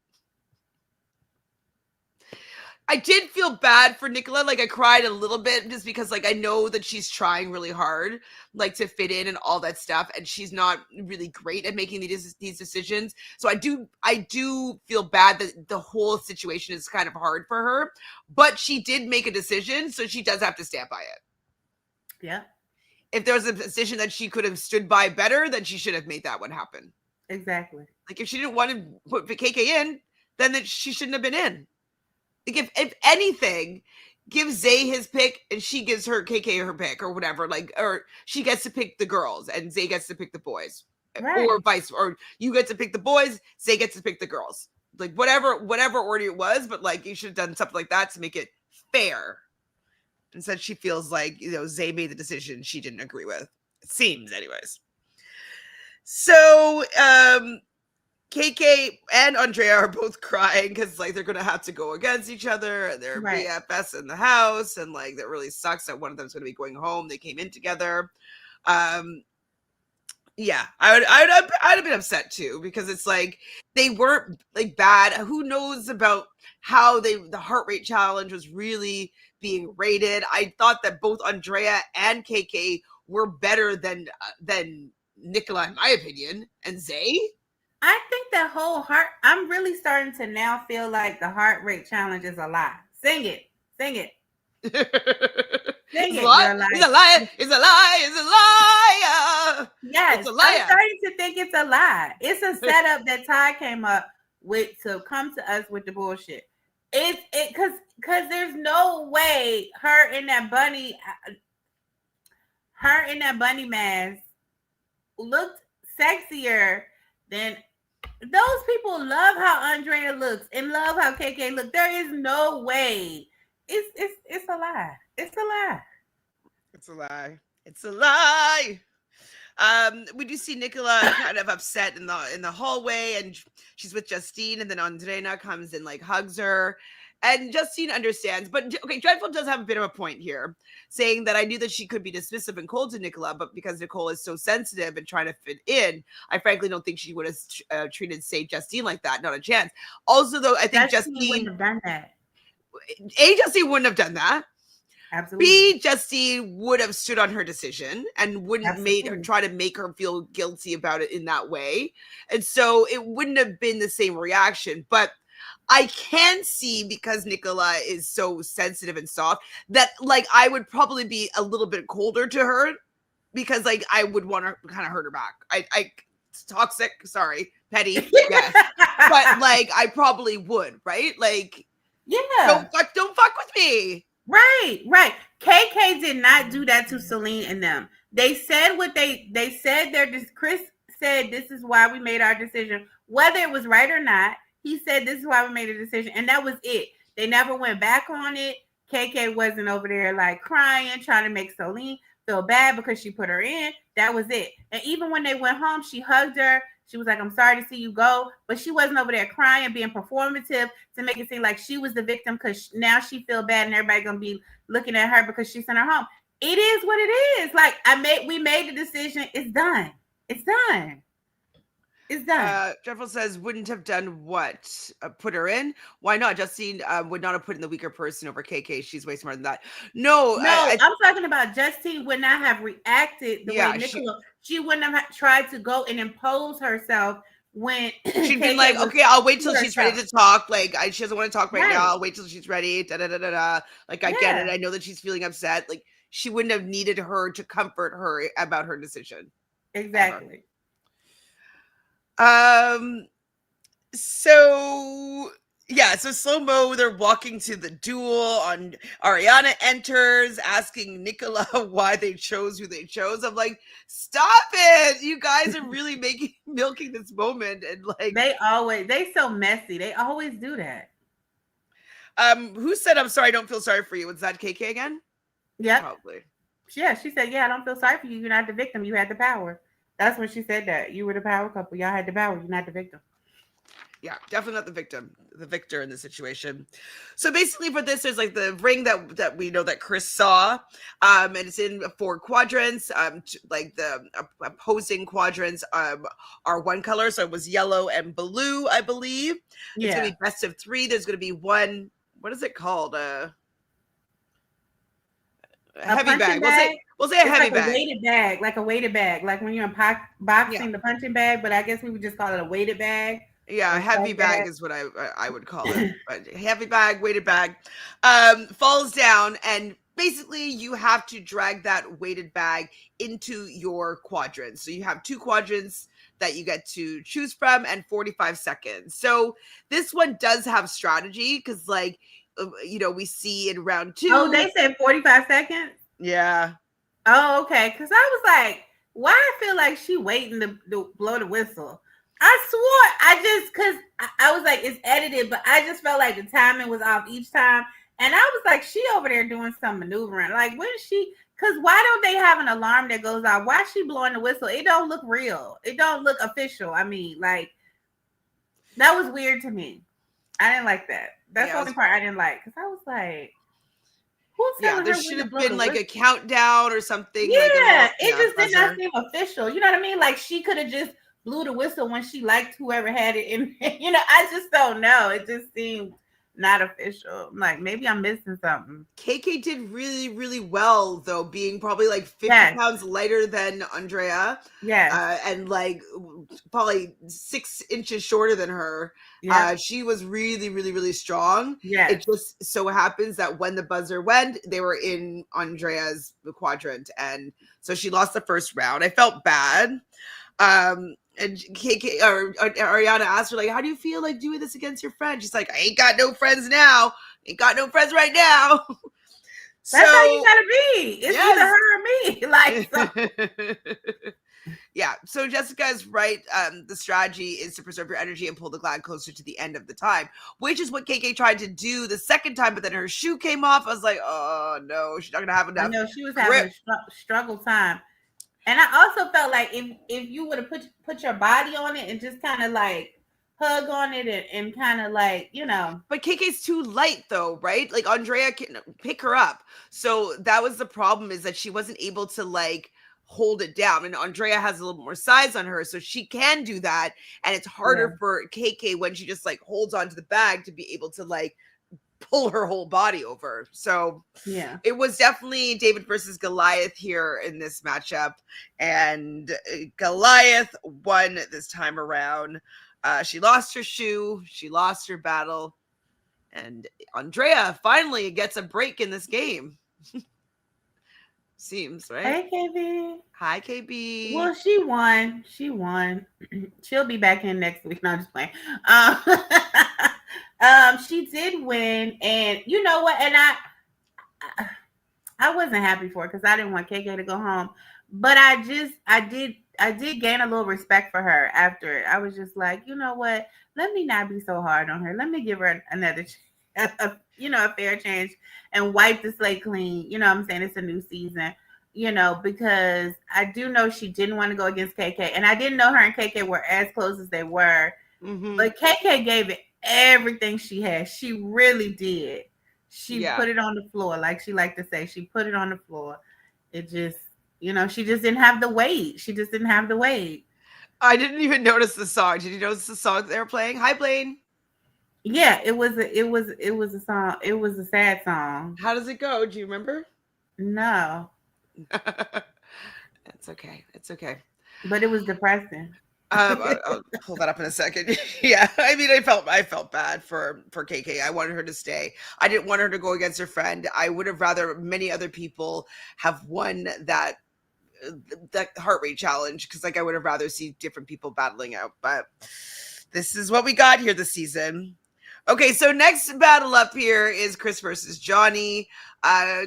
I did feel bad for Nicola. Like I cried a little bit just because like I know that she's trying really hard, like to fit in and all that stuff, and she's not really great at making these decisions. So I do feel bad that the whole situation is kind of hard for her, but she did make a decision, so she does have to stand by it. Yeah. If there was a decision that she could have stood by better, then she should have made that one happen. Exactly. Like if she didn't want to put KK in, then she shouldn't have been in. Like if anything, give Zay his pick and she gives her KK her pick or whatever. Like, or she gets to pick the girls and Zay gets to pick the boys, Right. or you get to pick the boys, Zay gets to pick the girls. Like whatever order it was, but like you should have done something like that to make it fair. Instead, she feels like Zay made the decision she didn't agree with. It seems, anyways. So, KK and Andrea are both crying because like they're gonna have to go against each other and they're Right. BFS in the house, and like that really sucks that one of them's gonna be going home. They came in together. Yeah, I'd have been upset too because it's like they weren't like bad. Who knows about how the heart rate challenge was really being rated? I thought that both Andrea and KK were better than Nicola, in my opinion, and Zay. I think that whole heart, I'm really starting to now feel like the heart rate challenge is a lie. Sing it. Sing it. Sing it. You're like, It's a liar. It's a lie. It's a liar. yes, It's a I'm liar. starting to think it's a lie. It's a setup that Ty came up with to come to us with the bullshit. It's because there's no way her in that bunny mask looked sexier than those people. Love how Andrea looks and love how KK look. There is no way. It's a lie. It's a lie. It's a lie. It's a lie. We do see Nicola kind of upset in the hallway, and she's with Justine, and then Andrea comes and like hugs her. And Justine understands, but okay, Dreadful does have a bit of a point here, saying that I knew that she could be dismissive and cold to Nicola, but because Nicole is so sensitive and trying to fit in, I frankly don't think she would have treated, say, Justine like that. Not a chance. Also, though, I think Justine wouldn't have done that. Justine wouldn't have done that. Absolutely. B, Justine would have stood on her decision and wouldn't try to make her feel guilty about it in that way. And so it wouldn't have been the same reaction. But I can see, because Nicola is so sensitive and soft, that like I would probably be a little bit colder to her because like I would want to kind of hurt her back. I toxic, sorry, petty, yes. But like I probably would, right? Like, yeah. Don't fuck with me. Right. KK did not do that to Celine and them. They said what they said. Chris said this is why we made our decision, whether it was right or not. He said this is why we made a decision, and that was it. They never went back on it. KK wasn't over there like crying, trying to make Celine feel bad because she put her in. That was it. And even when they went home, she hugged her. She was like, I'm sorry to see you go. But she wasn't over there crying, being performative to make it seem like she was the victim because now she feel bad and everybody going to be looking at her because she sent her home. It is what it is. Like we made the decision. It's done. It's done. It's done. Jeffrey says, wouldn't have done what? Put her in? Why not? Justine would not have put in the weaker person over KK. She's way smarter than that. No, I'm talking about Justine would not have reacted the way Nicola. She wouldn't have tried to go and impose herself when she'd been like, okay, I'll wait till she's ready to talk. Like, she doesn't want to talk right now. I'll wait till she's ready. Da da da da da. Like, I get it. I know that she's feeling upset. Like, she wouldn't have needed her to comfort her about her decision. Exactly. So slow-mo, they're walking to the duel on Ariana enters asking Nicola why they chose who they chose. I'm like, stop it, you guys are really milking this moment. And like, they so messy, they always do that. Who said I'm sorry, I don't feel sorry for you? Was that KK again? Yeah, probably. Yeah, she said, yeah, I don't feel sorry for you, you're not the victim, you had the power. That's when she said that. You were the power couple. Y'all had the power. You're not the victim. Yeah, definitely not the victim. The victor in this situation. So basically for this, there's like the ring that we know that Chris saw. And it's in 4 quadrants. Like the opposing quadrants are one color. So it was yellow and blue, I believe. Yeah. It's going to be best of 3. There's going to be one, what is it called? A heavy bag. We'll say a heavy bag. Like a weighted bag. Like when you're in boxing, the punching bag, but I guess we would just call it a weighted bag. Yeah, a heavy bag is what I would call it. But heavy bag, weighted bag, falls down, and basically you have to drag that weighted bag into your quadrants. So you have 2 quadrants that you get to choose from and 45 seconds. So this one does have strategy because, like, we see in round 2. Oh, they said 45 seconds? Yeah. Oh, okay. Because I was like, why I feel like she waiting to blow the whistle. I swore, because I was like, it's edited, but I just felt like the timing was off each time. And I was like, she over there doing some maneuvering. Like, when because why don't they have an alarm that goes off? Why is she blowing the whistle? It don't look real. It don't look official. I mean, like, that was weird to me. I didn't like that. That's the only part I didn't like. Because I was like, there should have been like a countdown or something. Yeah, it just did not seem official. You know what I mean? Like, she could have just blew the whistle when she liked whoever had it in. I just don't know. It just seemed not official. I'm like, maybe I'm missing something. KK did really, really well, though, being probably like 50 pounds lighter than Andrea. Yeah. And like probably 6 inches shorter than her. She was really, really, really strong. Yeah. It just so happens that when the buzzer went, they were in Andrea's quadrant. And so she lost the first round. I felt bad. And KK or Ariana asked her, like, how do you feel like doing this against your friend? She's like, I ain't got no friends now. Ain't got no friends right now. That's how you gotta be. It's either her or me. Like, yeah. So Jessica is right. The strategy is to preserve your energy and pull the glad closer to the end of the time, which is what KK tried to do the second time, but then her shoe came off. I was like, oh no, she's not gonna have enough. I know she was having a struggle time. And I also felt like if you would have put your body on it and just kind of like hug on it and kind of like, But KK's too light though, right? Like Andrea can pick her up. So that was the problem, is that she wasn't able to like hold it down. And Andrea has a little more size on her, so she can do that. And it's harder for KK when she just like holds onto the bag to be able to like pull her whole body over. So it was definitely David versus Goliath here in this matchup, and Goliath won this time around. She lost her shoe, she lost her battle, and Andrea finally gets a break in this game. Seems right. Hey, KB. Hi, KB. Well, she won. She'll be back in next week. No, I'm just playing. She did win, and you know what? And I wasn't happy for it because I didn't want KK to go home. But I did gain a little respect for her after it. I was just like, you know what? Let me not be so hard on her. Let me give her another, a fair chance and wipe the slate clean. You know what I'm saying? It's a new season. because I do know she didn't want to go against KK, and I didn't know her and KK were as close as they were. Mm-hmm. But KK gave it everything she had. She really did. She Yeah. put it on the floor, like she liked to say. She put it on the floor. It just, she just didn't have the weight. She just didn't have the weight. I didn't even notice the song. Did you notice the song they were playing? Hi, Blaine. Yeah, it was a song. It was a sad song. How does it go? Do you remember? No, It's okay. It's okay. but it was depressing. I'll pull that up in a second. Yeah, I mean, I felt bad for KK. I wanted her to stay. I didn't want her to go against her friend. I would have rather many other people have won that heart rate challenge, because like I would have rather see different people battling out. But this is what we got here this season. Okay, so next battle up here is Chris versus Johnny.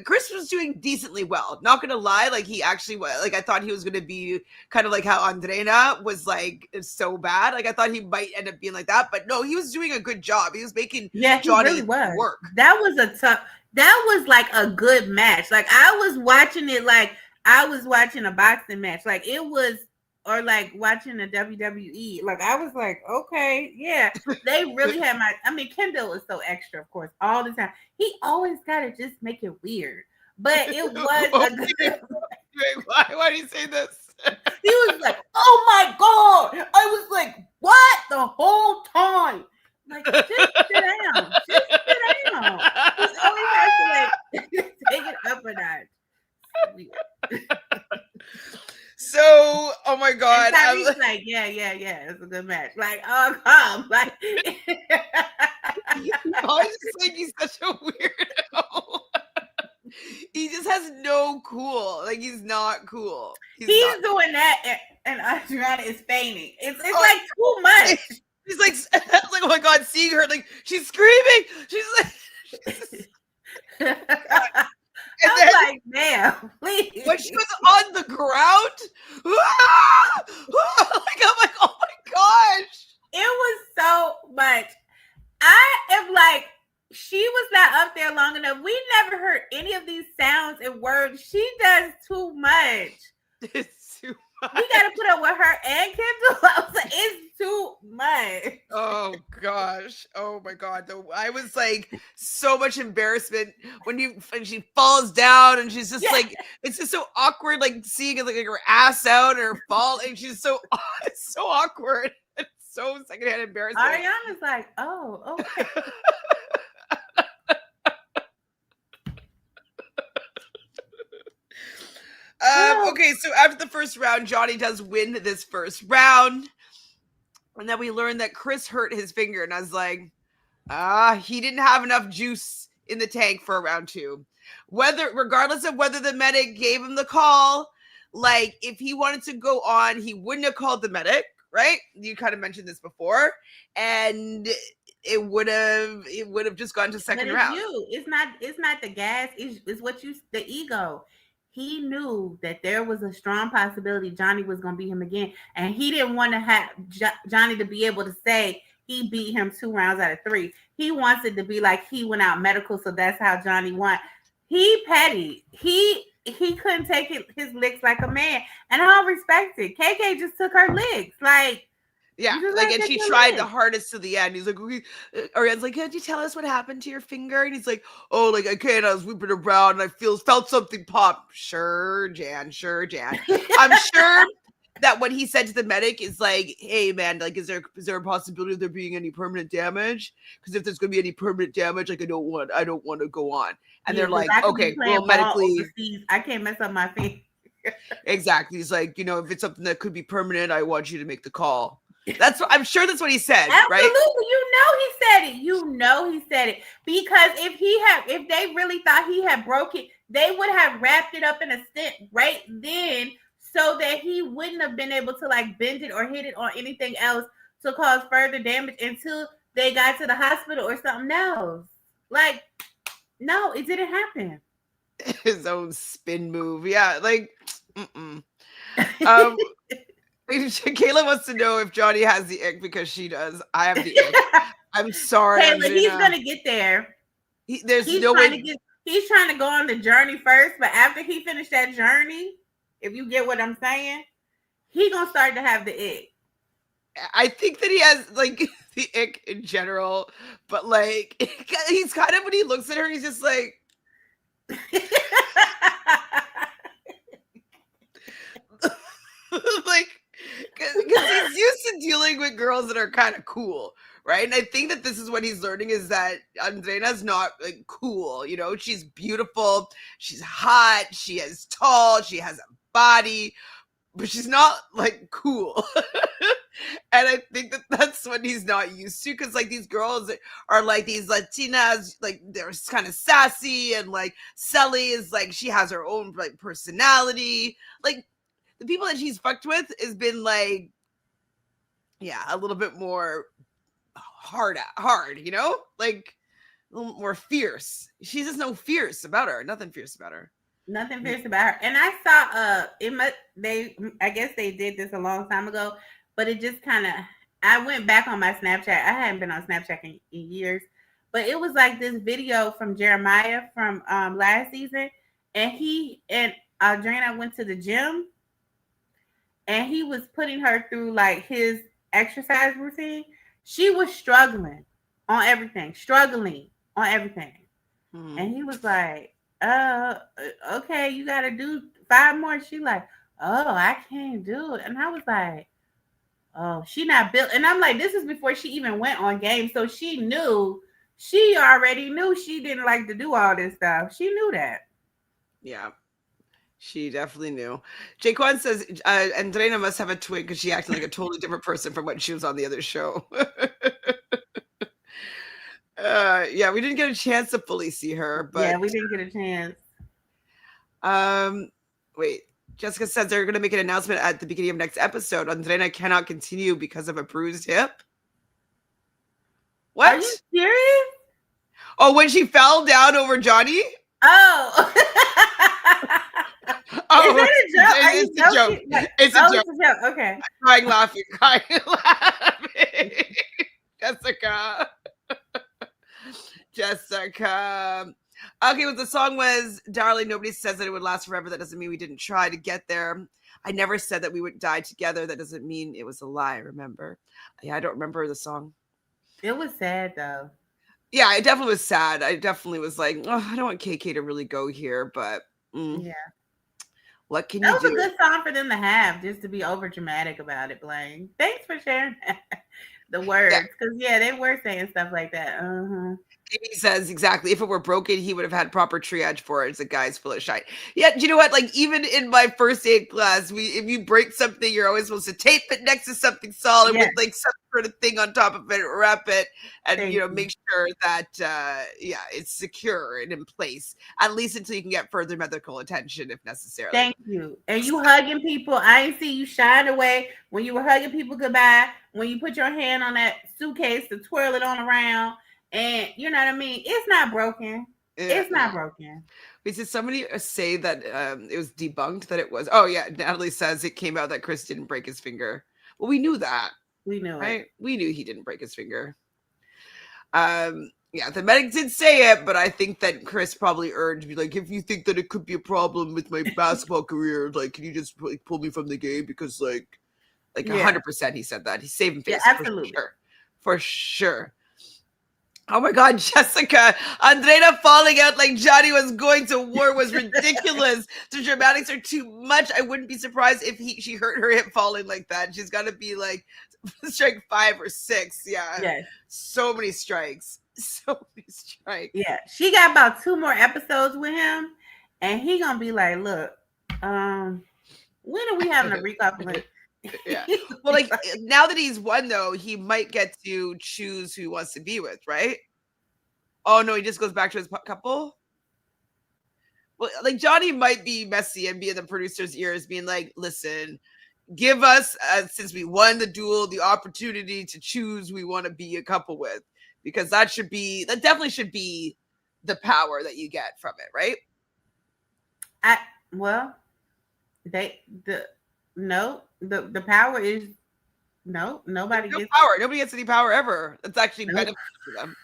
Chris was doing decently well. Not gonna lie, like he actually was. Like I thought he was gonna be kind of like how Andrena was like so bad. Like I thought he might end up being like that, but no, he was doing a good job. He was making Yeah, he Johnny really was. work. That was a tough. That was like a good match. Like I was watching it like I was watching a boxing match. Like it was, or like watching a WWE. Like I was like, okay, yeah, they really had my. I mean, Kendall is so extra, of course, all the time. He always gotta just make it weird, but it was a good. Wait, why do you say this? He was like, oh my god! I was like, what the whole time? Like, just sit down. Just sit down. He always has to like take it up a notch. Weird. So, oh my god, And Tyreek's like, yeah, it's a good match. Like, oh, come, like, I just think he's such a weirdo. He just has no cool. Like he's not cool. he's not doing that, and Adriana is fainting. It's like too much. He's like, oh my god, seeing her, like she's screaming. She's like, and I'm then, like, damn, please. when she was on the ground, like I'm like, oh my gosh, it was so much. I am like, she was not up there long enough. We never heard any of these sounds and words. She does too much. it's too much. We got to put up with her and Kendall. I was like, it's too much. Oh gosh. Oh my god. I was like so much embarrassment when she falls down and she's just like, it's just so awkward, like seeing it like her ass out or fall, and she's so it's so awkward. It's so secondhand embarrassment. Ariana's like, oh, okay. Okay, so after the first round, Johnny does win this first round. And then we learned that Chris hurt his finger. And I was like, he didn't have enough juice in the tank for round two. Regardless of whether the medic gave him the call, like if he wanted to go on, he wouldn't have called the medic, right? You kind of mentioned this before. And it would have just gone to second round. It's not the gas, it's the ego. He knew that there was a strong possibility Johnny was going to beat him again. And he didn't want to have Johnny to be able to say he beat him 2 rounds out of 3. He wants it to be like he went out medical, so that's how Johnny won. He petty. He couldn't take his licks like a man. And I don't respect it. KK just took her licks. Like, yeah, like, and she tried the hardest to the end. He's like, okay. Ariana's like, could you tell us what happened to your finger? And he's like, oh, like I can't. I was whipping around and I felt something pop. Sure, Jan. I'm sure that what he said to the medic is like, hey, man, like, is there a possibility of there being any permanent damage? Because if there's going to be any permanent damage, like I don't want to go on. And they're like, okay, well, medically, overseas. I can't mess up my finger. Exactly. He's like, if it's something that could be permanent, I want you to make the call. I'm sure that's what he said, absolutely, right? You know he said it because if they really thought he had broken, they would have wrapped it up in a stent right then, so that he wouldn't have been able to like bend it or hit it or anything else to cause further damage until they got to the hospital or something else. Like, no, it didn't happen. His own spin move, yeah, like. Kayla wants to know if Johnny has the ick because she does. I have the ick. I'm sorry, Kayla, he's gonna get there. There's no way. he's trying to go on the journey first, but after he finished that journey, if you get what I'm saying, he gonna start to have the ick. I think that he has like the ick in general, but like he's kind of when he looks at her, he's just like like because he's used to dealing with girls that are kind of cool, right? And I think that this is what he's learning is that Andrena's not like cool. You know, she's beautiful, she's hot, she is tall, she has a body, but she's not like cool. And I think that that's what he's not used to because like these girls are like these Latinas, like they're kind of sassy and like Sally is like she has her own like personality. Like the people that she's fucked with has been like, yeah, a little bit more hard, you know, like a little more fierce. She's just no fierce about her, nothing fierce about her. Nothing fierce about her. And I saw I guess they did this a long time ago, but it just kind of I went back on my Snapchat. I hadn't been on Snapchat in years, but it was like this video from Jeremiah from last season, and he and Adriana went to the gym, and he was putting her through like his exercise routine. She was struggling on everything, and he was like, okay, you got to do 5 more. She like, oh, I can't do it. And I was like, oh, she not built. And I'm like, this is before she even went on game. So she already knew she didn't like to do all this stuff. She knew that. Yeah. She definitely knew. Jaquan says Andrena must have a twin because she acted like a totally different person from what she was on the other show. Yeah, we didn't get a chance to fully see her, but yeah, we didn't get a chance. Wait. Jessica says they're going to make an announcement at the beginning of next episode. Andrena cannot continue because of a bruised hip. What? Are you serious? Oh, when she fell down over Johnny? Oh. Oh, is it a joke? It's a joke. Like, it's a joke. It's a joke. Okay. Crying, laughing. Jessica. Okay, well, the song was Darling, nobody says that it would last forever. That doesn't mean we didn't try to get there. I never said that we would die together. That doesn't mean it was a lie, remember? Yeah, I don't remember the song. It was sad, though. Yeah, it definitely was sad. I definitely was like, oh, I don't want KK to really go here, but yeah. What can you do? That was a good song for them to have, just to be over dramatic about it, Blaine. Thanks for sharing the words. Because, they were saying stuff like that. He says exactly. If it were broken, he would have had proper triage for it. It's a guy's full of shite. Yeah, do you know what? Like even in my first aid class, if you break something, you're always supposed to tape it next to something solid with like some sort of thing on top of it, wrap it, and make sure that it's secure and in place at least until you can get further medical attention if necessary. Thank you. And you hugging people. I ain't see you shying away when you were hugging people goodbye. When you put your hand on that suitcase to twirl it on around. And you know what I mean? It's not broken. It's not broken. Wait, did somebody say that it was debunked that it was? Oh, yeah. Natalie says it came out that Chris didn't break his finger. Well, we knew that. We knew it. We knew he didn't break his finger. Yeah, the medic did say it, but I think that Chris probably urged me, like, if you think that it could be a problem with my basketball career, like, can you just pull me from the game? Because, like 100% he said that. He's saving face. Yeah, absolutely. For sure. Oh my God, Jessica. Andrea falling out like Johnny was going to war was ridiculous. The dramatics are too much. I wouldn't be surprised if she hurt her hip falling like that. She's got to be like strike 5 or 6. Yeah. Yes. So many strikes. Yeah. She got about 2 more episodes with him. And he going to be like, look, when are we having a recoupling? Yeah. Well, like now that he's won, though, he might get to choose who he wants to be with, right? Oh no, he just goes back to his couple. Well, like Johnny might be messy and be in the producer's ears, being like, "Listen, give us since we won the duel, the opportunity to choose who we want to be a couple with, because that definitely should be the power that you get from it, right?" The power is nobody gets power. Nobody gets any power ever. That's actually beneficial to them.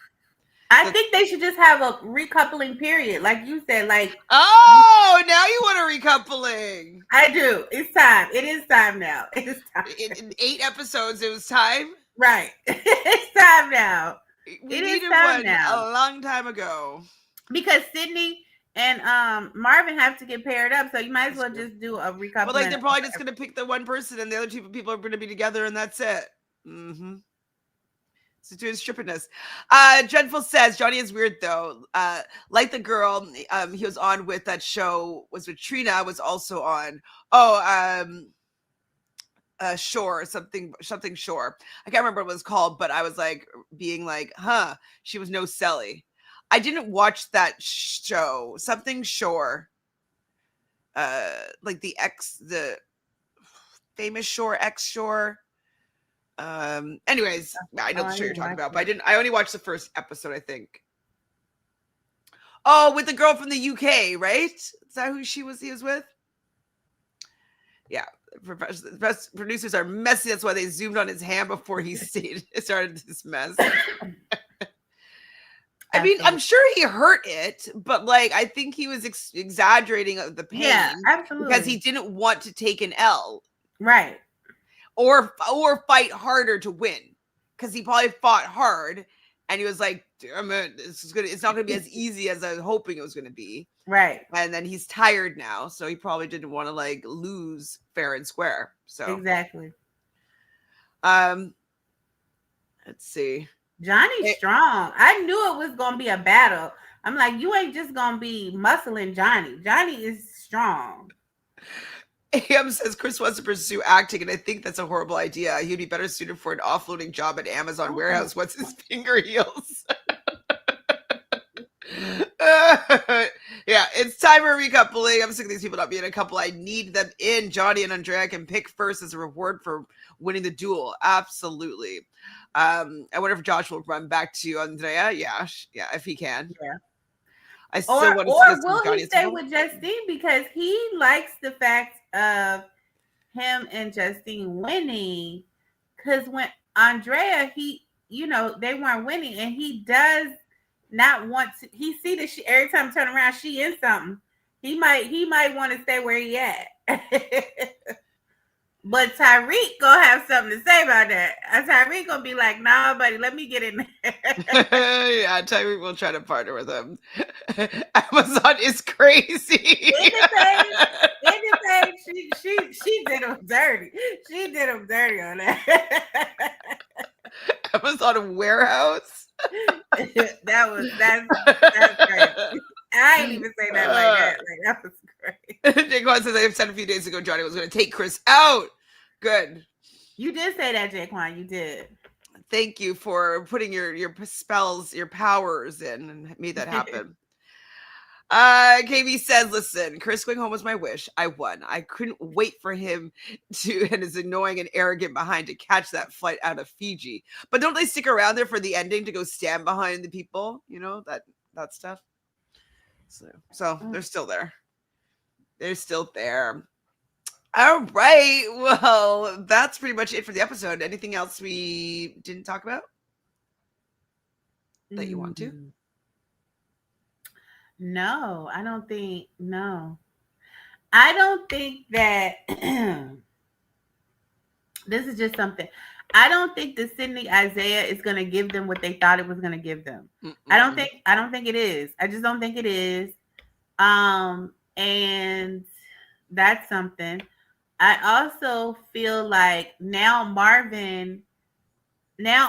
I think they should just have a recoupling period, like you said. Like, Oh, now you want a recoupling. I do. It's time. It is time now. It is time. In 8 episodes, it was time. Right. It's time now. We It is needed time one now. a long time ago. Because Sydney and Marvin have to get paired up, so you might as well just do a recoupling. But like, they're probably just gonna pick the one person, and the other two people are gonna be together, and that's it. Mm-hmm. So doing strippiness. Dreadful says Johnny is weird though. Like the girl, he was on with that show was with Trina, was also on. Shore, something Shore. I can't remember what it was called, but I was like being like, huh, she was no Selly. I didn't watch that show. Something Shore. Like the famous Shore, X Shore. Anyways, I know the show you're talking about, but I only watched the first episode, I think. Oh, with the girl from the UK, right? Is that who he was with? Yeah. Producers are messy. That's why they zoomed on his hand before he started this mess. I mean, I'm sure he hurt it, but like, I think he was exaggerating the pain. Yeah, absolutely. Because he didn't want to take an L. Right. Or fight harder to win. Because he probably fought hard and he was like, damn it, it's not gonna be as easy as I was hoping it was gonna be. Right. And then he's tired now, so he probably didn't want to like lose fair and square. So exactly. Let's see. Johnny's strong. I knew it was gonna be a battle. I'm like, you ain't just gonna be muscling Johnny. Johnny is strong. AM says Chris wants to pursue acting, and I think that's a horrible idea. He'd be better suited for an offloading job at Amazon warehouse once his finger heals. Yeah, it's time for recoupling. I'm sick of these people not being a couple. I need them in. Johnny and Andrea can pick first as a reward for winning the duel. Absolutely. I wonder if Josh will run back to Andrea. Yeah, if he can. Yeah. I still want to or will he stay with Justine because he likes the fact of him and Justine winning? Because when Andrea, they weren't winning, and he does not want to. He see that she every time turn around, she in something. He might want to stay where he at. But Tyreek gonna have something to say about that. Tyreek gonna be like, "Nah, buddy, let me get in there." Yeah, Tyreek will try to partner with him. Amazon is crazy. In the page, she did him dirty. She did him dirty on that. Amazon warehouse. That's great. I ain't even say that like that. Like, that was great. Jaquan says I have said a few days ago Johnny was going to take Chris out. Good. You did say that, Jaquan. You did. Thank you for putting your spells, your powers in and made that happen. KB says, listen, Chris going home was my wish. I won. I couldn't wait for him and his annoying and arrogant behind to catch that flight out of Fiji. But don't they stick around there for the ending to go stand behind the people? You know, that stuff. So they're still there. They're still there. All right. Well, that's pretty much it for the episode. Anything else we didn't talk about that you want to? No, I don't think. No, I don't think that. This is just something. I don't think the Sydney Isaiah is going to give them what they thought it was going to give them. Mm-mm. I don't think it is. I just don't think it is. And that's something. I also feel like now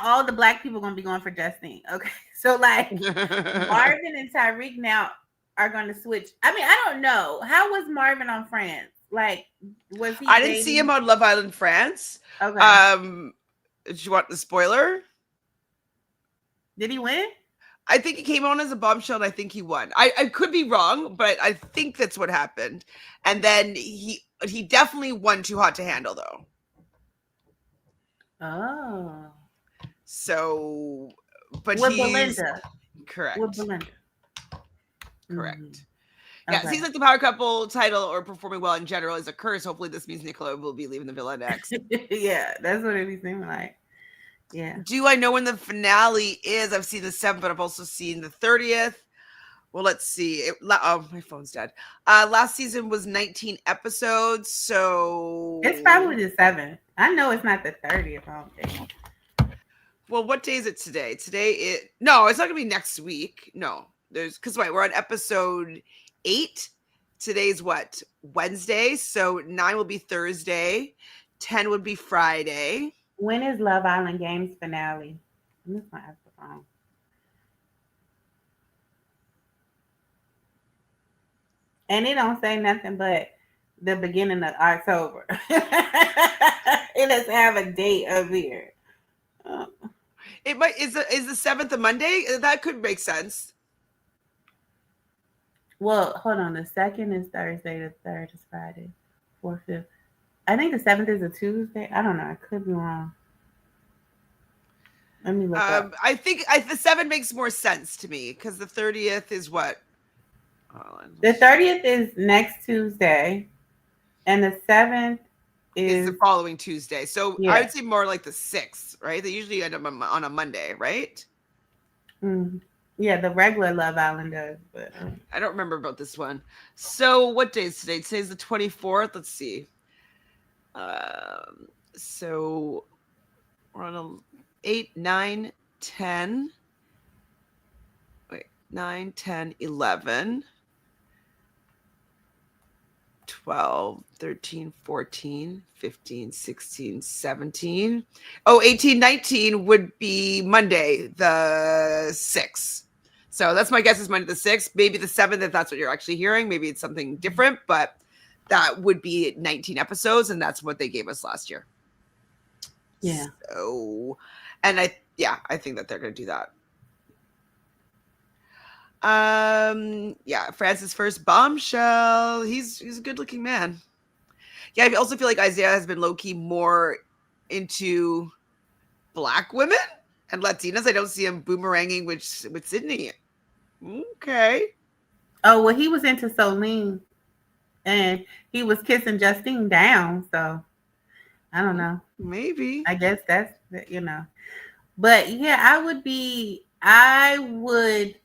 all the black people are going to be going for Justine. Okay. So like Marvin and Tyreek now are going to switch. I mean, I don't know. How was Marvin on France? Like, was he? I didn't see him on Love Island France. Okay. Did you want the spoiler? Did he win? I think he came on as a bombshell and I think he won. I could be wrong, but I think that's what happened. And then he definitely won Too Hot to Handle though. Oh. So, but with Belinda. Correct. With Belinda. Correct. Mm-hmm. Yeah, okay. Seems like the power couple title or performing well in general is a curse. Hopefully this means Nicola will be leaving the villa next. Yeah, that's what it be seeming like. Yeah. Do I know when the finale is? I've seen the 7th, but I've also seen the 30th. Well, let's see. Oh, my phone's dead. Last season was 19 episodes, It's so probably the 7th. I know it's not the 30th, I don't think. well, what day is it today? Today it no, it's not gonna be next week. No, there's because wait, we're on episode 8. Today's what? Wednesday, so 9 will be Thursday, 10 would be Friday. When is Love Island Games finale? I'm just gonna ask the phone. And it don't say nothing but the beginning of October. It doesn't have a date up here. Uh, It might is the 7th a Monday? That could make sense. well, hold on. The second is Thursday. The third is Friday. Fourth, fifth. I think the 7th is a Tuesday. I don't know. I could be wrong. Let me look up. I think the 7 makes more sense to me because the 30th is what? The 30th is next Tuesday, and the 7th Is the is following Tuesday. So I yeah. would say more like the 6th, right? They usually end up on a Monday, right? Mm, yeah, the regular Love Island does, but I don't remember about this one. So what day is today? Today's the 24th. Let's see. So we're on a 8, 9, 10. Wait, 9, 10, 11. 12, 13, 14, 15, 16, 17. Oh, 18, 19 would be Monday, the 6th. So that's my guess is Monday the 6th. Maybe the 7th, if that's what you're actually hearing. Maybe it's something different, but that would be 19 episodes, and that's what they gave us last year. yeah. So, and I think that they're going to do that. Yeah, Francis' first bombshell. He's a good looking man. Yeah, I also feel like Isaiah has been low key more into Black women and Latinas. I don't see him boomeranging with Sydney. Okay. Oh well, he was into Solene, and he was kissing Justine down. So I don't know. Maybe. I guess that's But yeah, I would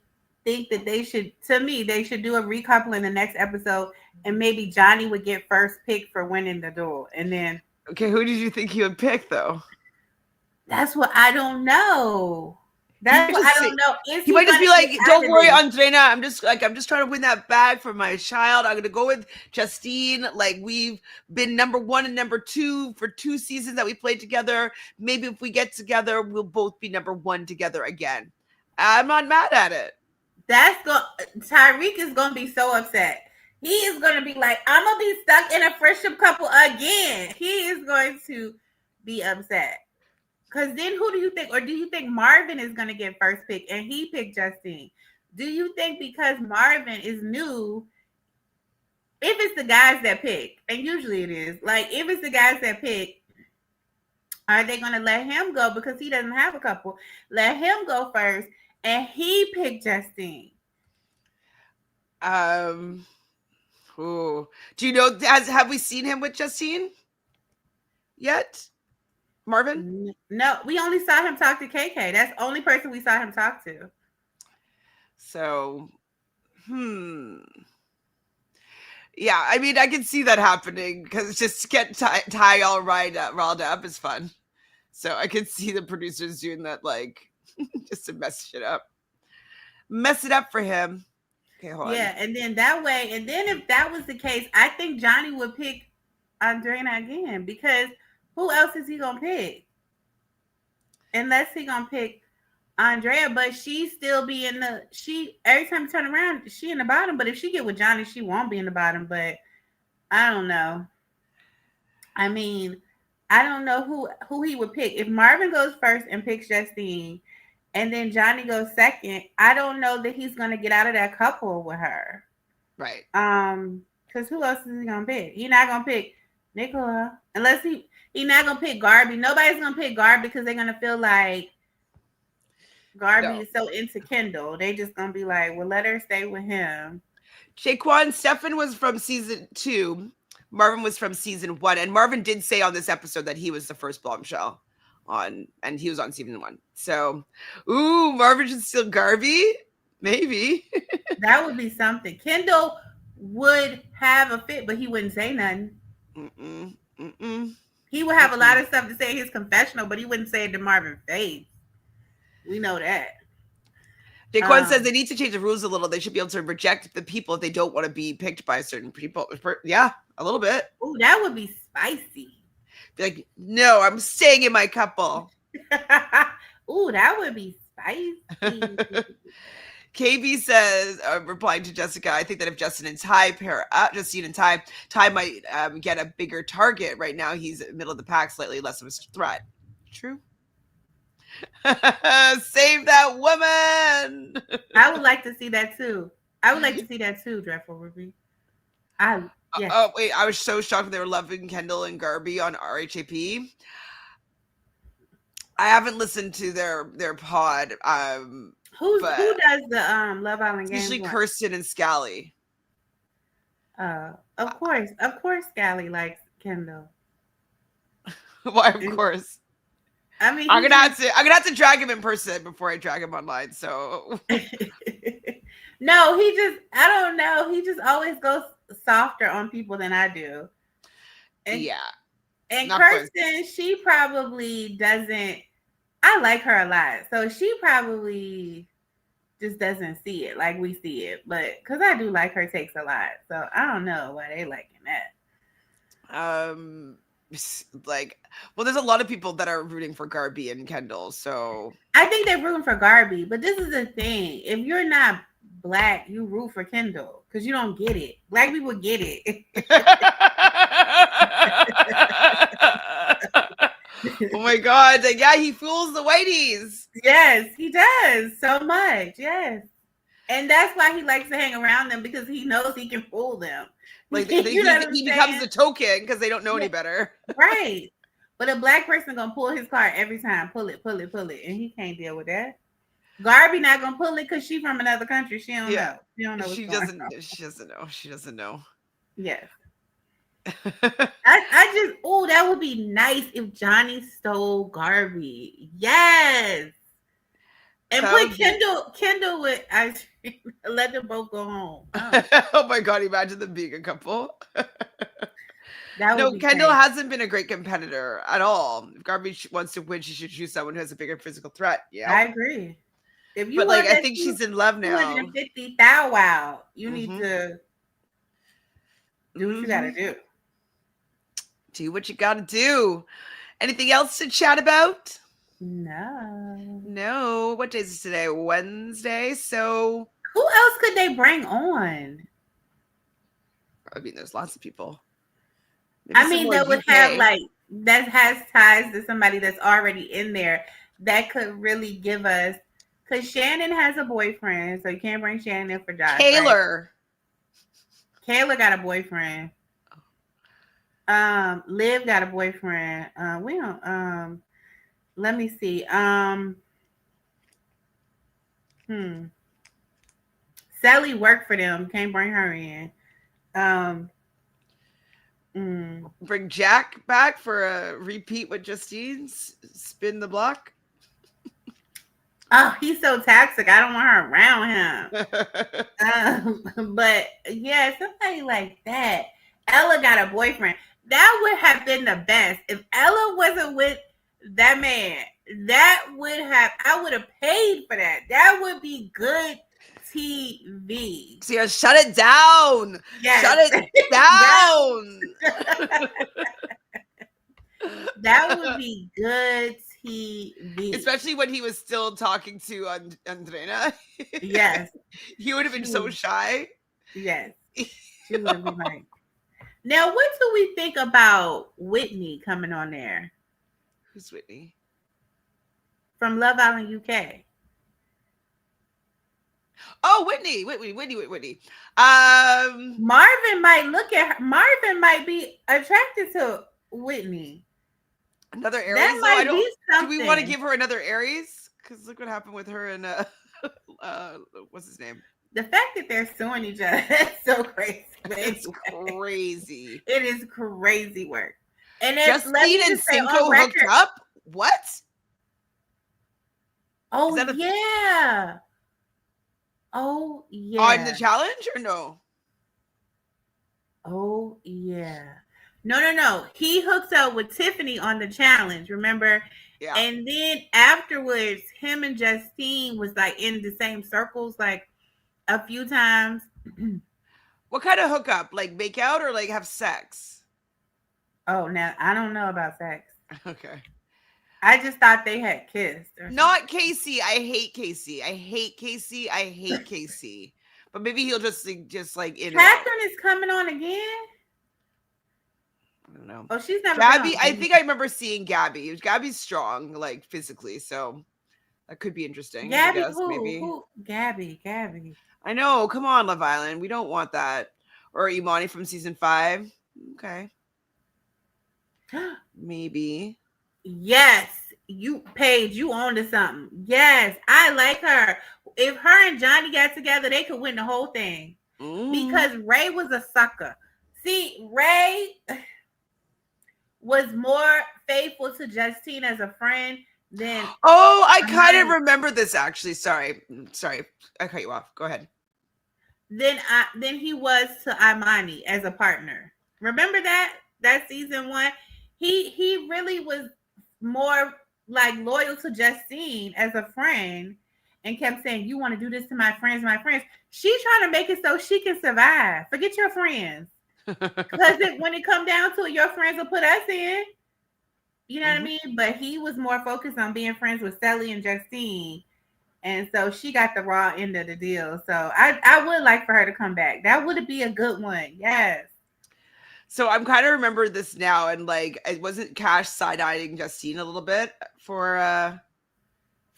think that they should, to me, they should do a recouple in the next episode, and maybe Johnny would get first pick for winning the duel. And then Okay, who did you think he would pick though? that's what I don't know. He That's might what just I say don't know. Is he he might just gonna be get like, out "Don't of worry, this? Andrena. I'm just trying to win that bag for my child. I'm gonna go with Justine. Like we've been number 1 and number 2 for 2 seasons that we played together. Maybe if we get together, we'll both be number 1 together again. I'm not mad at it. Tyreek is gonna be so upset. He is gonna be like, I'm gonna be stuck in a friendship couple again. He is going to be upset. Cause then who do you think, or do you think Marvin is gonna get first pick and he picked Justine? Do you think because Marvin is new, if it's the guys that pick, and usually it is, like if it's the guys that pick, are they gonna let him go because he doesn't have a couple? Let him go first, and he picked Justine. Um, ooh. Do you know? Have we seen him with Justine yet, Marvin? No, we only saw him talk to KK. That's the only person we saw him talk to. So, yeah, I mean, I can see that happening because just get Ty all riled up is fun. So I can see the producers doing that, like, just to mess it up. Mess it up for him. Okay, hold on. Yeah, and then that way, and then if that was the case, I think Johnny would pick Andrena again because who else is he gonna pick? Unless he gonna pick Andrea, but she still be in the every time you turn around, she in the bottom. But if she get with Johnny, she won't be in the bottom. But I don't know. I mean, I don't know who he would pick. If Marvin goes first and picks Justine, and then Johnny goes second, I don't know that he's gonna get out of that couple with her. Right. Because who else is he gonna pick? He's not gonna pick Nicola unless he's not gonna pick Garby. Nobody's gonna pick Garby because they're gonna feel like Garby is so into Kendall. They just gonna be like, well, let her stay with him. Shaquan Stefan was from season 2. Marvin was from season 1. And Marvin did say on this episode that he was the first bombshell and he was on season 1. So, ooh, Marvin should steal Garvey? Maybe. That would be something. Kendall would have a fit, but he wouldn't say nothing. He would have a lot of stuff to say in his confessional, but he wouldn't say it to Marvin's face. We know that. Daquan says they need to change the rules a little. They should be able to reject the people if they don't want to be picked by certain people. Yeah, a little bit. Ooh, that would be spicy. Be like, no, I'm staying in my couple. Ooh, that would be spicy. KB says, replying to Jessica, I think that if Justine and Ty pair up, Justine and Ty might get a bigger target. Right now, he's middle of the pack, slightly less of a threat. True. Save that woman. I would like to see that too. Dreadful Ruby. Yes. Oh wait, I was so shocked when they were loving Kendall and Garby on RHAP. I haven't listened to their pod. Who does the Love Island game? Usually Kirsten and Scally. Of course, Scally likes Kendall. Why? Of course. I mean, I'm gonna have to drag him in person before I drag him online. So no, I don't know. He just always goes softer on people than I do. And, yeah. And Kirsten, she probably doesn't. I like her a lot, so she probably just doesn't see it like we see it. But because I do like her takes a lot, so I don't know why they liking that. Like, well, there's a lot of people that are rooting for Garby and Kendall, so I think they're rooting for Garby. But this is the thing: if you're not Black, you root for Kendall because you don't get it. Black people get it. Oh my God. Yeah, he fools the whiteys. Yes, he does so much. Yes. And that's why he likes to hang around them because he knows he can fool them. Like he becomes the token because they don't know any better. Right. But a Black person gonna pull his card every time. Pull it. And he can't deal with that. Garby not gonna pull it because she's from another country. She don't know. She don't know. She doesn't know. Yes. That would be nice if Johnny stole Garby. Yes. And put Kendall with ice cream. Let them both go home. Oh my God, imagine them being a couple. Kendall great. hasn't been a great competitor at all. If Garby wants to win, she should choose someone who has a bigger physical threat. Yeah. I agree. If you I think she's in love now. 250 thou wow. You need to do what you gotta do. Do what you gotta do. Anything else to chat about? No. What day is it today? Wednesday. So who else could they bring on? I mean, there's lots of people. Maybe that would have that has ties to somebody that's already in there that could really give us. Because Shannon has a boyfriend, so you can't bring Shannon in for Josh. Kayla got a boyfriend. Liv got a boyfriend. We don't. Let me see. Sally worked for them. Can't bring her in. Bring Jack back for a repeat with Justine's spin the block. Oh, he's so toxic. I don't want her around him. But yeah, somebody like that. Ella got a boyfriend. That would have been the best. If Ella wasn't with that man, I would have paid for that. That would be good TV. So yeah, shut it down. Yes. Shut it down. That would be good TV. Especially when he was still talking to Andrena. Yes. He would have been so shy. Yes. She would have been like. Now, what do we think about Whitney coming on there? Who's Whitney? From Love Island UK. Oh, Whitney. Marvin might look at her. Marvin might be attracted to Whitney. Another Aries. That might be something. Do we want to give her another Aries? Because look what happened with her and what's his name? The fact that they're suing each other, that's so crazy. It's crazy. It is crazy work. And Justine and Cinco hooked up? What? Oh Is that yeah. Oh on the yeah. challenge or no? Oh yeah. No, no, no. He hooks up with Tiffany on the challenge, remember? Yeah. And then afterwards, him and Justine was like in the same circles like a few times. What kind of hookup? Like make out or like have sex? Oh, now I don't know about sex. Okay. I just thought they had kissed or something. Not Casey. I hate Casey. I hate Casey. I hate Casey. But maybe he'll just like in and out. Catherine is coming on again. I don't know. Oh, she's never been on Gabby, the I game. think I remember seeing Gabby. Gabby's strong, like physically, so that could be interesting, I Gabby, guess, who? maybe. Who? Gabby, Gabby. I know. Come on, Love Island. We don't want that. Or Imani from season 5. Okay. Maybe. Yes, you Paige, you on to something. Yes, I like her. If her and Johnny got together, they could win the whole thing. Because Ray was a sucker. See, Ray was more faithful to Justine as a friend than Oh, I kind of Imani. remember this actually. Sorry. Sorry. I cut you off. Go ahead. Than he was to Imani as a partner. Remember that season 1? He really was more like loyal to Justine as a friend and kept saying, "You want to do this to my friends, my friends." She's trying to make it so she can survive. Forget your friends. Because when it come down to it, your friends will put us in. You know what I mean? But he was more focused on being friends with Sally and Justine. And so she got the raw end of the deal. So I would like for her to come back. That would be a good one. Yes. So I'm kind of remember this now, and like it wasn't Cash side-eyeing Justine a little bit for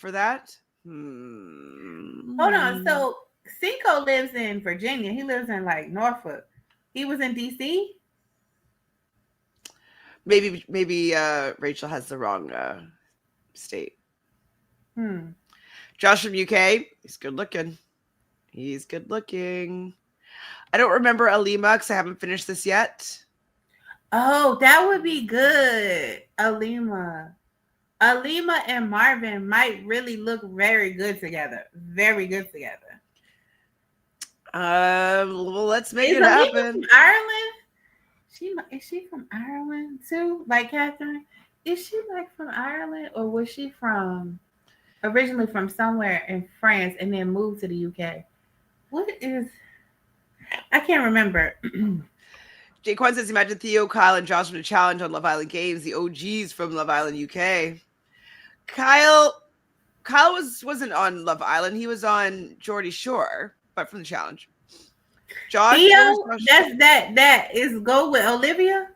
that. Hold on. So Cinco lives in Virginia. He lives in like Norfolk. He was in DC. Maybe Rachel has the wrong state. Josh from UK, he's good looking. He's good looking. I don't remember Alima because I haven't finished this yet. Oh, that would be good. Alima and Marvin might really look very good together. Very good together. Well, let's make Is it Alima happen. from Ireland? Is she from Ireland too? Like Catherine? Is she like from Ireland or was she from originally from somewhere in France and then moved to the UK? What is I can't remember. Jaquan says, imagine Theo, Kyle, and Josh from the challenge on Love Island Games, the OGs from Love Island UK. Kyle wasn't on Love Island. He was on Geordie Shore, but from the challenge. Josh, Theo, that is go with Olivia.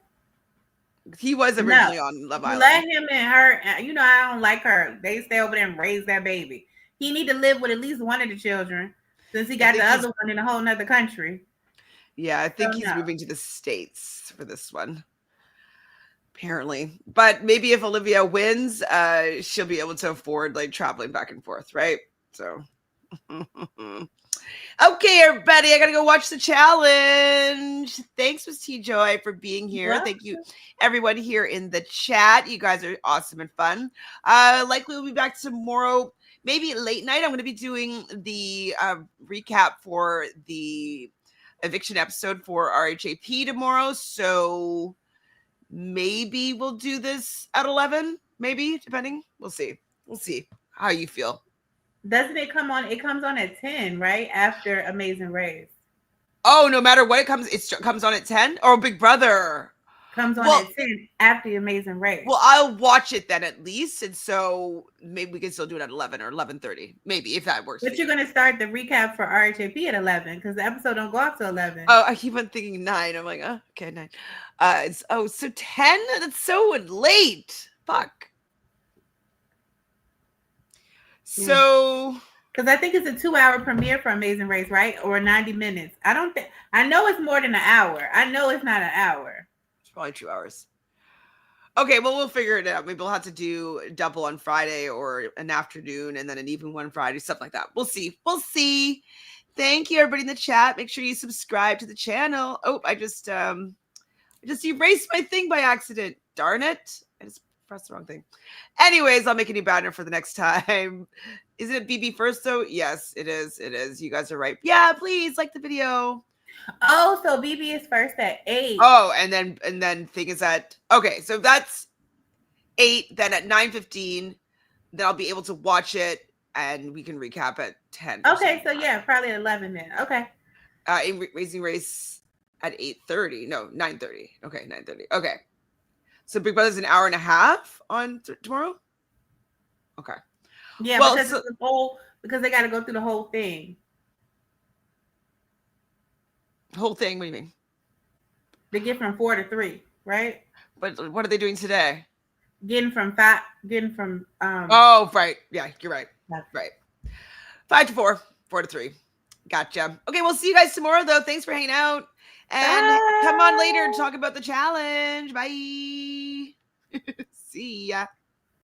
He was originally on Love Island. Let him and her. You know, I don't like her. They stay over there and raise that baby. He need to live with at least one of the children, since he got the other one in a whole nother country. Yeah, I think he's moving to the States for this one. Apparently. But maybe if Olivia wins, she'll be able to afford like traveling back and forth, right? So okay, everybody, I gotta go watch the challenge. Thanks, Miss Tjoy, for being here. Thank you, everyone here in the chat. You guys are awesome and fun. Likely we'll be back tomorrow, maybe late night. I'm going to be doing the recap for the eviction episode for RHAP tomorrow. So maybe we'll do this at 11, maybe, depending. We'll see. We'll see how you feel. Doesn't it come on? It comes on at 10, right? After Amazing Race. Oh, no matter what, it comes on at 10? Or Big Brother comes on at 10 after Amazing Race. Well, I'll watch it then at least, and so maybe we can still do it at 11 or 11:30, maybe, if that works. But you're gonna start the recap for RHAP at 11 because the episode don't go off till 11. Oh, I keep on thinking 9. I'm like, oh, okay, 9. So 10. That's so late. Fuck. So, because I think it's a 2-hour premiere for Amazing Race, right? Or 90 minutes. I don't think. I know it's more than an hour. I know it's not an hour. It's probably 2 hours. Okay, well, we'll figure it out. Maybe we'll have to do double on Friday or an afternoon and then an even one Friday, stuff like that. We'll see. We'll see. Thank you, everybody in the chat. Make sure you subscribe to the channel. Oh, I just erased my thing by accident. Darn it. I just pressed the wrong thing. Anyways, I'll make a new banner for the next time. Isn't it BB first though? Yes, it is. It is. You guys are right. Yeah, please like the video. Oh, so BB is first at 8. Oh, and then thing is at okay, so that's 8. Then at 9:15, then I'll be able to watch it and we can recap at 10. Okay, so yeah, probably 11 then. Okay. Raising Race at 8:30. No, 9:30. Okay, 9:30. Okay. So Big Brother's an hour and a half on tomorrow? Okay. Yeah, well, because it's because they got to go through the whole thing. Whole thing? What do you mean? They get from 4 to 3, right? But what are they doing today? Getting from Oh, right. Yeah, you're right. Right. 5 to 4, 4 to 3. Gotcha. Okay, we'll see you guys tomorrow though. Thanks for hanging out. And come on later to talk about the challenge. Bye. See ya.